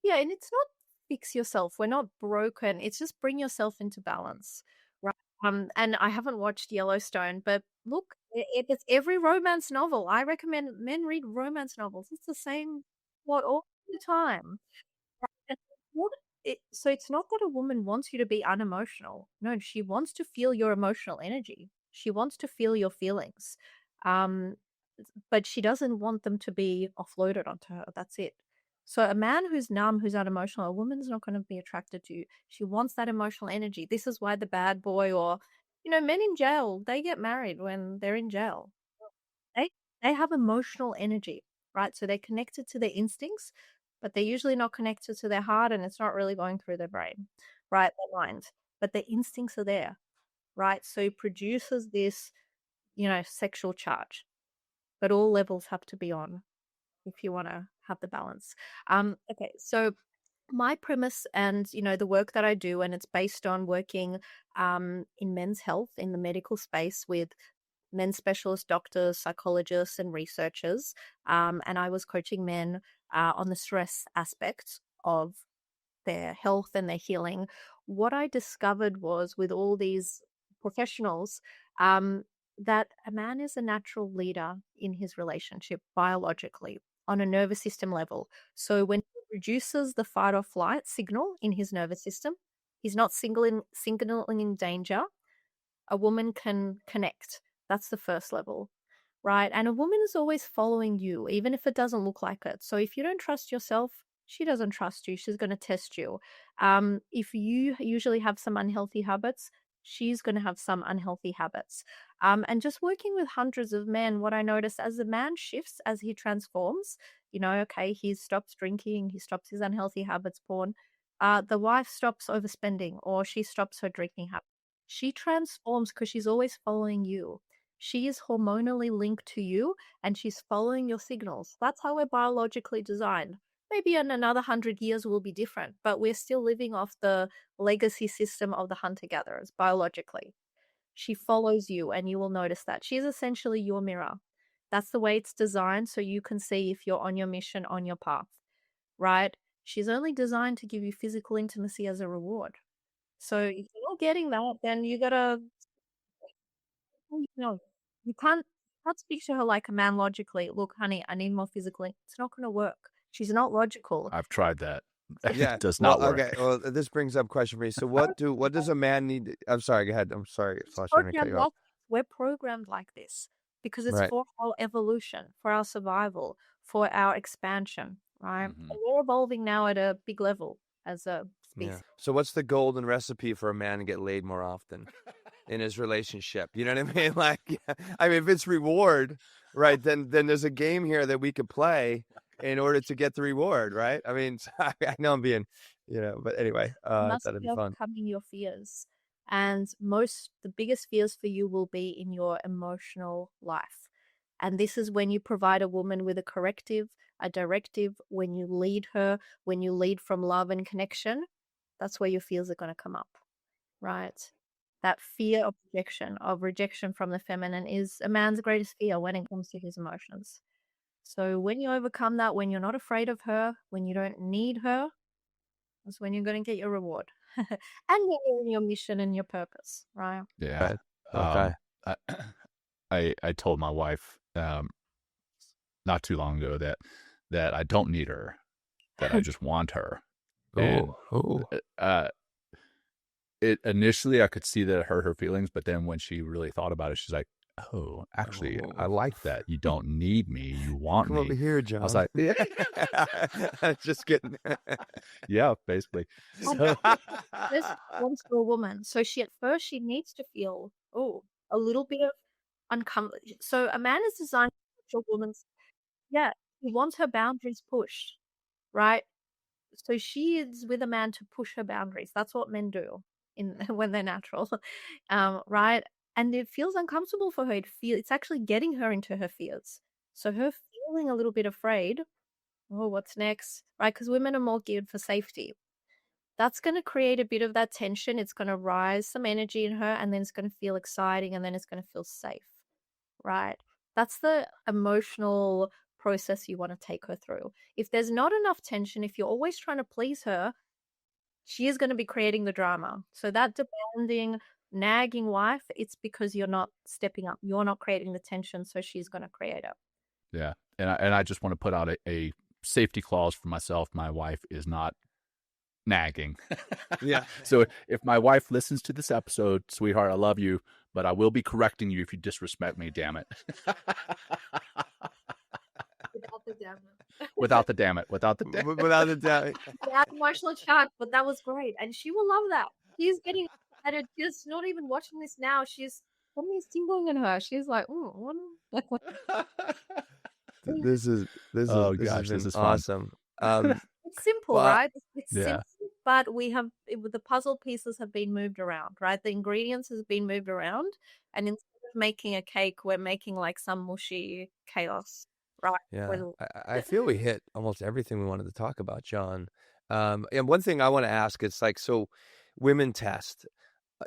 [SPEAKER 1] Yeah, and it's not fix yourself. We're not broken. It's just bring yourself into balance, right? And I haven't watched Yellowstone, but look, it's every romance novel. I recommend men read romance novels. It's the same what all the time. And so it's not that a woman wants you to be unemotional. No, she wants to feel your emotional energy. She wants to feel your feelings. Um, but she doesn't want them to be offloaded onto her. That's it. So a man who's numb, who's unemotional, a woman's not going to be attracted to you. She wants that emotional energy. This is why the bad boy or, men in jail, they get married when they're in jail. They they have emotional energy, right? So they're connected to their instincts, but they're usually not connected to their heart and it's not really going through their brain, right? Their mind. But their instincts are there, right? So it produces this, sexual charge. But all levels have to be on if you want to have the balance. Okay, so my premise and the work that I do, and it's based on working in men's health in the medical space with men's specialist doctors, psychologists, and researchers. And I was coaching men on the stress aspect of their health and their healing. What I discovered was with all these professionals, that a man is a natural leader in his relationship biologically on a nervous system level. So when he reduces the fight or flight signal in his nervous system, he's not signaling danger. A woman can connect. That's the first level, right? And a woman is always following you, even if it doesn't look like it. So if you don't trust yourself, she doesn't trust you. She's going to test you. If you usually have some unhealthy habits, she's going to have some unhealthy habits. And just working with hundreds of men, what I notice as the man shifts, as he transforms, okay, he stops drinking, he stops his unhealthy habits, porn. The wife stops overspending, or she stops her drinking habit. She transforms because she's always following you. She is hormonally linked to you, and she's following your signals. That's how we're biologically designed. Maybe in another 100 years will be different, but we're still living off the legacy system of the hunter-gatherers biologically. She follows you, and you will notice that. She's essentially your mirror. That's the way it's designed, so you can see if you're on your mission, on your path, right? She's only designed to give you physical intimacy as a reward. So if you're not getting that, then you gotta, you can't speak to her like a man logically. Look, honey, I need more physically. It's not gonna work. She's not logical.
[SPEAKER 2] I've tried that.
[SPEAKER 3] Yeah.
[SPEAKER 2] It does
[SPEAKER 3] Well,
[SPEAKER 2] not work.
[SPEAKER 3] okay. Well, this brings up a question for me. So what does a man need? I'm sorry. Go ahead. I'm sorry, Sasha. I'm gonna cut you off.
[SPEAKER 1] We're programmed like this because it's
[SPEAKER 3] Right.
[SPEAKER 1] for our evolution, for our survival, for our expansion, right?
[SPEAKER 2] Mhm.
[SPEAKER 1] And we're evolving now at a big level as a
[SPEAKER 3] Yeah.
[SPEAKER 1] species.
[SPEAKER 3] So what's the golden recipe for a man to get laid more often in his relationship? You know what I mean? Like, I mean, if it's reward, right, then there's a game here that we could play in order to get the reward, right? I mean, I know I'm being, but anyway,
[SPEAKER 1] Must
[SPEAKER 3] that'd
[SPEAKER 1] be
[SPEAKER 3] be fun.
[SPEAKER 1] overcoming your fears. And the biggest fears for you will be in your emotional life. And this is when you provide a woman with a corrective, a directive, when you lead her, when you lead from love and connection, that's where your fears are going to come up, right? That fear of rejection from the feminine is a man's greatest fear when it comes to his emotions. So when you overcome that, when you're not afraid of her, when you don't need her, that's when you're going to get your reward. And you're in your mission and your purpose, right?
[SPEAKER 2] Yeah.
[SPEAKER 3] Okay.
[SPEAKER 2] I told my wife not too long ago that I don't need her, that I just want her. And it initially I could see that it hurt her feelings, but then when she really thought about it, she's like, "Oh, actually, I like that. You don't need me. You want
[SPEAKER 3] Come
[SPEAKER 2] me."
[SPEAKER 3] over here, John.
[SPEAKER 2] I was like, "Yeah,
[SPEAKER 3] just kidding.
[SPEAKER 2] yeah, basically." So,
[SPEAKER 1] This wants to a woman. So she at first she needs to feel a little bit of uncomfort. So a man is designed to push a woman's he wants her boundaries pushed, right? So she is with a man to push her boundaries. That's what men do in when they're natural, right? And it feels uncomfortable for her. It's actually getting her into her fears. So her feeling a little bit afraid. Oh, what's next? Right? Because women are more geared for safety. That's going to create a bit of that tension. It's going to rise some energy in her, and then it's going to feel exciting, and then it's going to feel safe, right? That's the emotional process you want to take her through. If there's not enough tension, if you're always trying to please her, she is going to be creating the drama. So that demanding, nagging wife, it's because you're not stepping up. You're not creating the tension, so she's going to create it.
[SPEAKER 2] yeah, and I just want to put out a safety clause for myself. My wife is not nagging.
[SPEAKER 3] Yeah.
[SPEAKER 2] So if my wife listens to this episode, sweetheart, I love you, but I will be correcting you if you disrespect me, damn it.
[SPEAKER 1] Without the damn it.
[SPEAKER 2] Without the damn it. Without the damn it.
[SPEAKER 3] Without a doubt.
[SPEAKER 1] Yeah, emotional charge, but that was great. And she will love that. She's getting excited. She's not even watching this now. Something's tingling in her. She's like, what?
[SPEAKER 3] This is
[SPEAKER 2] Oh, gosh,
[SPEAKER 3] been
[SPEAKER 2] this is fun.
[SPEAKER 3] awesome.
[SPEAKER 1] It's simple,
[SPEAKER 3] Well,
[SPEAKER 1] right? It's
[SPEAKER 2] yeah.
[SPEAKER 1] simple, but the puzzle pieces have been moved around, right? The ingredients has been moved around, and instead of making a cake, we're making like some mushy chaos, right?
[SPEAKER 3] Yeah, I feel we hit almost everything we wanted to talk about, John. And one thing I want to ask is like, so women test,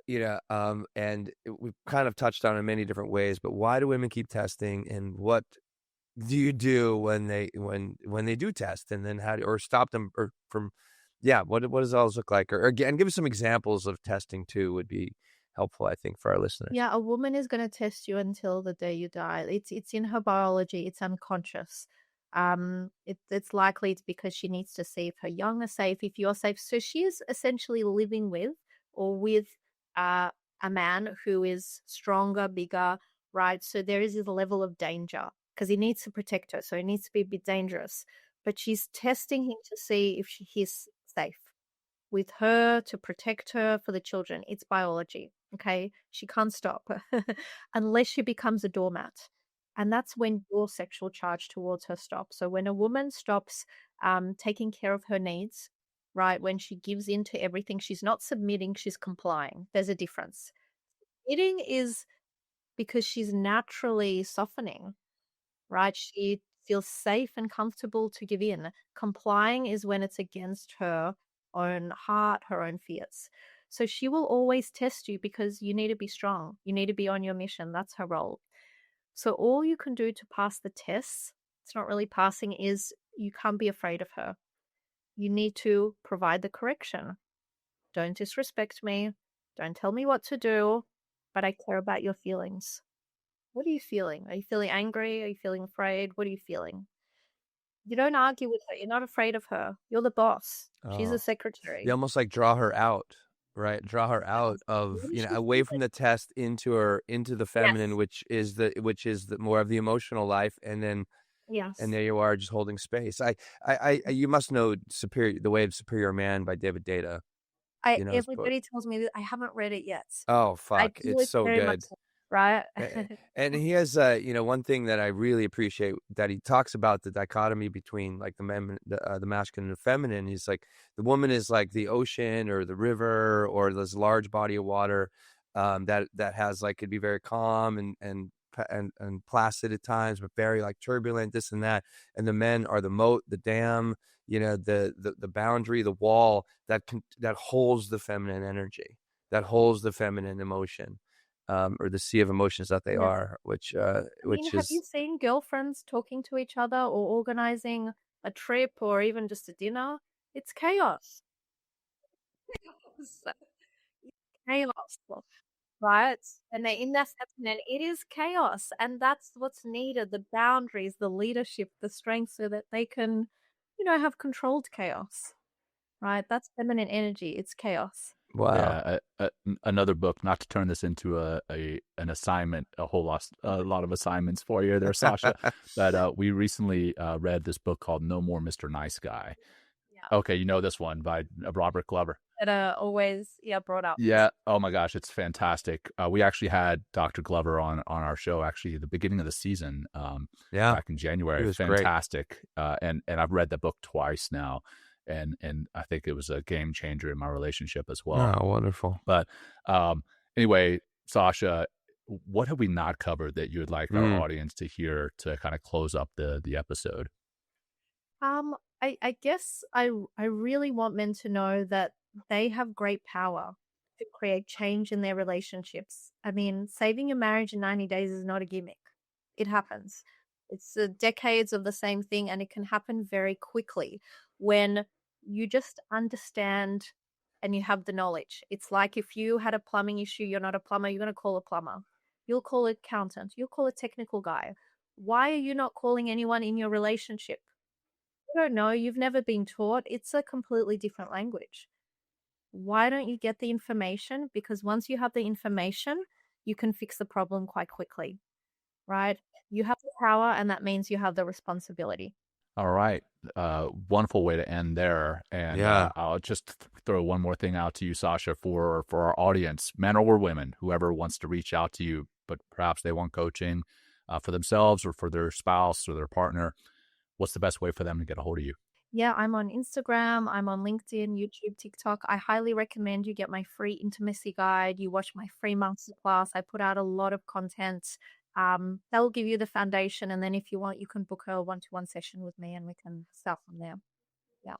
[SPEAKER 3] and we've kind of touched on it in many different ways, but why do women keep testing, and what do you do when they do test, and then or stop them or from, what does all this look like? Or again, give us some examples of testing too would be helpful, I think, for our listeners.
[SPEAKER 1] Yeah, a woman is going to test you until the day you die. It's in her biology. It's unconscious. It's likely it's because she needs to see if her young are safe, if you're safe. So she is essentially living with a man who is stronger, bigger, right? So there is a level of danger because he needs to protect her. So it needs to be a bit dangerous. but she's testing him to see if he's safe with her, to protect her, for the children. It's biology. Okay. She can't stop unless she becomes a doormat. And that's when your sexual charge towards her stops. So when a woman stops taking care of her needs, right, when she gives in to everything, she's not submitting, she's complying. There's a difference. Submitting is because she's naturally softening, right? She feels safe and comfortable to give in. Complying is when it's against her own heart, her own fears. So she will always test you because you need to be strong. You need to be on your mission. That's her role. So all you can do to pass the tests, it's not really passing, is you can't be afraid of her. You need to provide the correction. Don't disrespect me. Don't tell me what to do, but I care about your feelings. What are you feeling? Are you feeling angry? Are you feeling afraid? What are you feeling? You don't argue with her. You're not afraid of her. You're the boss. She's a
[SPEAKER 3] Oh,
[SPEAKER 1] secretary.
[SPEAKER 3] they almost like draw her out, right? Draw her out
[SPEAKER 1] Yes.
[SPEAKER 3] of,
[SPEAKER 1] What is she
[SPEAKER 3] away from
[SPEAKER 1] feeling?
[SPEAKER 3] the test into the feminine,
[SPEAKER 1] Yes.
[SPEAKER 3] which is the more of the emotional life, and
[SPEAKER 1] Yes.
[SPEAKER 3] there you are, just holding space. You must know The Way of Superior Man by David Data. You know his book.
[SPEAKER 1] Everybody tells me that I haven't read it yet.
[SPEAKER 3] Oh
[SPEAKER 1] I
[SPEAKER 3] fuck,
[SPEAKER 1] do
[SPEAKER 3] it's
[SPEAKER 1] it
[SPEAKER 3] so
[SPEAKER 1] very much
[SPEAKER 3] good.
[SPEAKER 1] so, right?
[SPEAKER 3] And he has, one thing that I really appreciate, that he talks about the dichotomy between like the masculine and the feminine. He's like, the woman is like the ocean or the river or this large body of water, that has like, could be very calm and placid at times, but very like turbulent, this and that. And the men are the moat, the dam, the boundary, the wall that holds the feminine energy, that holds the feminine emotion, or the sea of emotions that they
[SPEAKER 1] Yeah.
[SPEAKER 3] are, which
[SPEAKER 1] I mean, have you
[SPEAKER 3] is,
[SPEAKER 1] seen girlfriends talking to each other or organizing a trip or even just a dinner? It's chaos. It's chaos, right? And they're in that setting, and it is chaos. And that's what's needed, the boundaries, the leadership, the strength, so that they can, have controlled chaos, right? That's feminine energy. It's chaos.
[SPEAKER 3] wow.
[SPEAKER 2] Yeah, another book. Not to turn this into an assignment, a lot of assignments for you there, Sasha. But we recently read this book called No More Mr. Nice Guy.
[SPEAKER 1] Yeah.
[SPEAKER 2] Okay, you know this one by Robert Glover.
[SPEAKER 1] That are always, brought up.
[SPEAKER 2] Yeah. Oh my gosh, it's fantastic. We actually had Dr. Glover on our show actually at the beginning of the season,
[SPEAKER 3] Yeah,
[SPEAKER 2] back in
[SPEAKER 3] he
[SPEAKER 2] January.
[SPEAKER 3] was great.
[SPEAKER 2] Fantastic. And I've read the book twice now, and I think it was a game changer in my relationship as well.
[SPEAKER 3] Oh, wonderful.
[SPEAKER 2] But anyway, Sasha, what have we not covered that you would like our audience to hear to kind of close up the episode?
[SPEAKER 1] I guess I really want men to know that they have great power to create change in their relationships. I mean, saving your marriage in 90 days is not a gimmick. It happens. It's decades of the same thing, and it can happen very quickly when you just understand and you have the knowledge. It's like if you had a plumbing issue, you're not a plumber, you're going to call a plumber. You'll call an accountant, you'll call a technical guy. Why are you not calling anyone in your relationship? You don't know, you've never been taught. It's a completely different language. Why don't you get the information? Because once you have the information, you can fix the problem quite quickly, right? You have the power, and that means you have the responsibility.
[SPEAKER 2] All right. Wonderful way to end there. And
[SPEAKER 3] Yeah.
[SPEAKER 2] I'll just throw one more thing out to you, Sasha, for our audience, men or women, whoever wants to reach out to you, but perhaps they want coaching for themselves or for their spouse or their partner. What's the best way for them to get a hold of you?
[SPEAKER 1] Yeah, I'm on Instagram, I'm on LinkedIn, YouTube, TikTok. I highly recommend you get my free intimacy guide. You watch my free masterclass. I put out a lot of content. That will give you the foundation. And then if you want, you can book a one-to-one session with me and we can start from there. Yeah.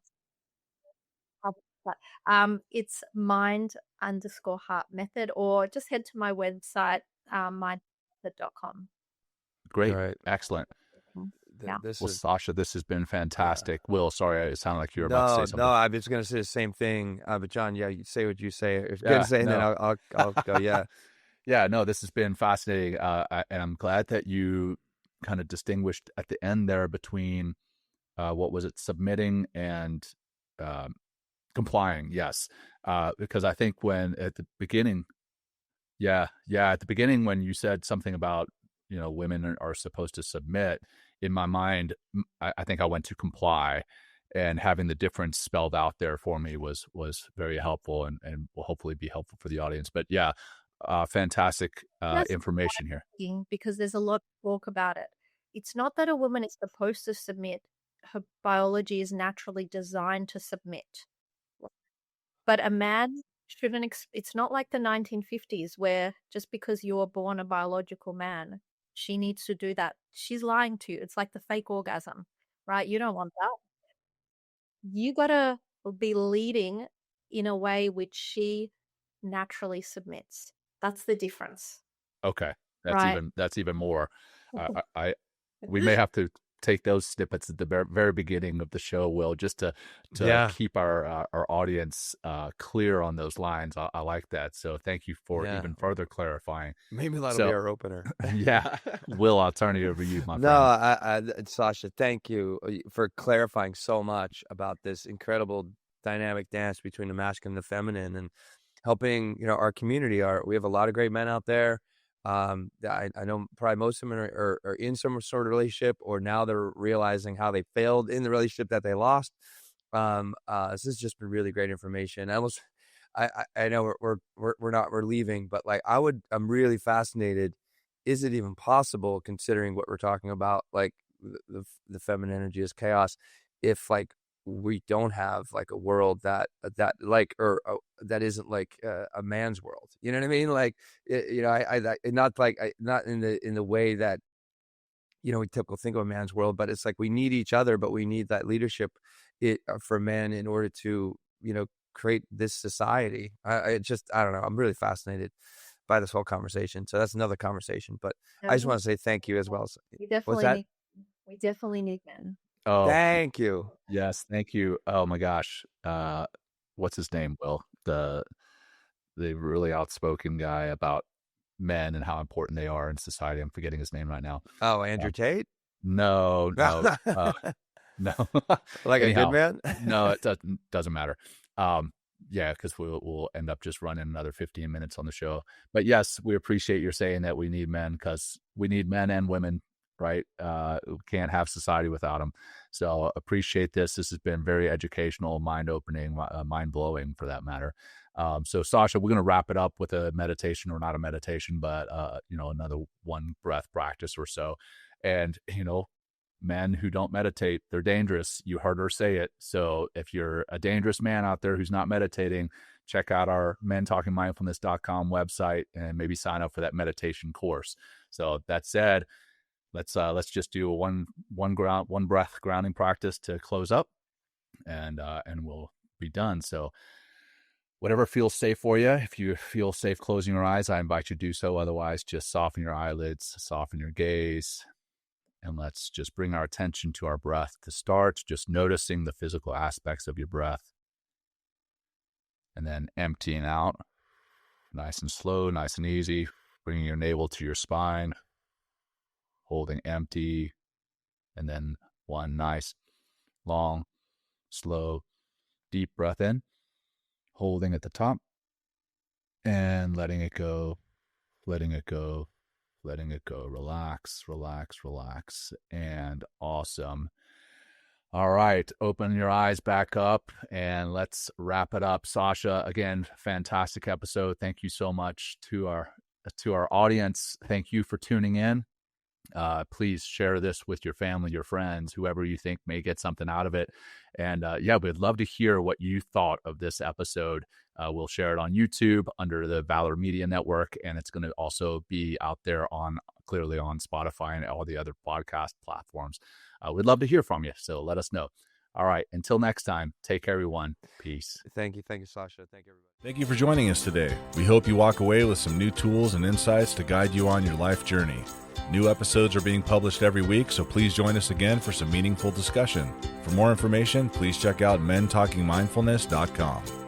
[SPEAKER 1] It's mind_heart method, or just head to my website, mindmethod.com.
[SPEAKER 2] Great.
[SPEAKER 3] Right.
[SPEAKER 2] Excellent.
[SPEAKER 1] Yeah.
[SPEAKER 2] Well, Sasha, this has been fantastic. Will, sorry, it sounded like you were about to say something.
[SPEAKER 3] No, I was going to say the same thing. But John, yeah, you say what you say. If you're going to say, and then I'll go. Yeah.
[SPEAKER 2] Yeah, no, this has been fascinating. And I'm glad that you kind of distinguished at the end there between, what was it, submitting and complying. Yes. Because I think when at the beginning, at the beginning, when you said something about, women are supposed to submit, in my mind, I think I went to comply, and having the difference spelled out there for me was very helpful, and will hopefully be helpful for the audience. But yeah, fantastic
[SPEAKER 1] That's
[SPEAKER 2] information here.
[SPEAKER 1] because there's a lot of talk about it. It's not that a woman is supposed to submit. Her biology is naturally designed to submit. But a man shouldn't, it's not like the 1950s where just because you were born a biological man, she needs to do that. She's lying to you. It's like the fake orgasm, right? You don't want that. You gotta be leading in a way which she naturally submits. That's the difference,
[SPEAKER 2] Okay,
[SPEAKER 1] right?
[SPEAKER 2] that's even more. We may have to take those snippets at the very beginning of the show, Will, just to
[SPEAKER 3] Yeah.
[SPEAKER 2] keep our audience clear on those lines. I like that. So thank you for
[SPEAKER 3] Yeah.
[SPEAKER 2] even further clarifying.
[SPEAKER 3] Maybe that'll
[SPEAKER 2] So-
[SPEAKER 3] be our opener.
[SPEAKER 2] Yeah, Will, I'll turn it over to you, my
[SPEAKER 3] No,
[SPEAKER 2] friend.
[SPEAKER 3] Sasha, thank you for clarifying so much about this incredible dynamic dance between the masculine and the feminine, and helping our community. We have a lot of great men out there. I know probably most of them are in some sort of relationship, or now they're realizing how they failed in the relationship that they lost. This has just been really great information. I know we're leaving, but like I'm really fascinated. Is it even possible, considering what we're talking about, like the feminine energy is chaos, if like we don't have like a world that that isn't like a man's world, you know what I mean? Like not in the way that we typically think of a man's world, but it's like we need each other, but we need that leadership for men in order to create this society. I don't know. I'm really fascinated by this whole conversation. So that's another conversation. But I just want to say thank you as well. What's that?
[SPEAKER 1] We definitely need men.
[SPEAKER 2] Oh,
[SPEAKER 3] Thank you.
[SPEAKER 2] yes, thank you. Oh my gosh, what's his name? Will, the really outspoken guy about men and how important they are in society. I'm forgetting his name right now.
[SPEAKER 3] Oh, Andrew Tate?
[SPEAKER 2] No, no.
[SPEAKER 3] Like
[SPEAKER 2] Anyhow,
[SPEAKER 3] a good man?
[SPEAKER 2] No, it doesn't matter. Yeah, because we'll end up just running another 15 minutes on the show. But yes, we appreciate your saying that we need men, because we need men and women, right? We can't have society without them. So appreciate this. This has been very educational, mind-opening, mind-blowing for that matter. So Sasha, we're going to wrap it up with a meditation, or not a meditation, but another one breath practice or so. And men who don't meditate, they're dangerous. You heard her say it. So if you're a dangerous man out there who's not meditating, check out our mentalkingmindfulness.com website and maybe sign up for that meditation course. So that said, let's just do a one breath grounding practice to close up, and we'll be done. So whatever feels safe for you. If you feel safe closing your eyes, I invite you to do so. Otherwise, just soften your eyelids, soften your gaze. And let's just bring our attention to our breath to start, just noticing the physical aspects of your breath. And then emptying out, nice and slow, nice and easy, bringing your navel to your spine, holding empty, and then one nice, long, slow, deep breath in, holding at the top, and letting it go, letting it go. Letting it go. Relax, relax, relax. And awesome. All right. Open your eyes back up and let's wrap it up. Sasha, again, fantastic episode. Thank you so much to our audience. Thank you for tuning in. Please share this with your family, your friends, whoever you think may get something out of it. And we'd love to hear what you thought of this episode. We'll share it on YouTube under the Valor Media Network, and it's going to also be out there clearly on Spotify and all the other podcast platforms. We'd love to hear from you, so let us know. All right, until next time, take care, everyone. Peace.
[SPEAKER 3] Thank you, Sasha. Thank you, everybody.
[SPEAKER 5] Thank you for joining us today. We hope you walk away with some new tools and insights to guide you on your life journey. New episodes are being published every week, so please join us again for some meaningful discussion. For more information, please check out mentalkingmindfulness.com.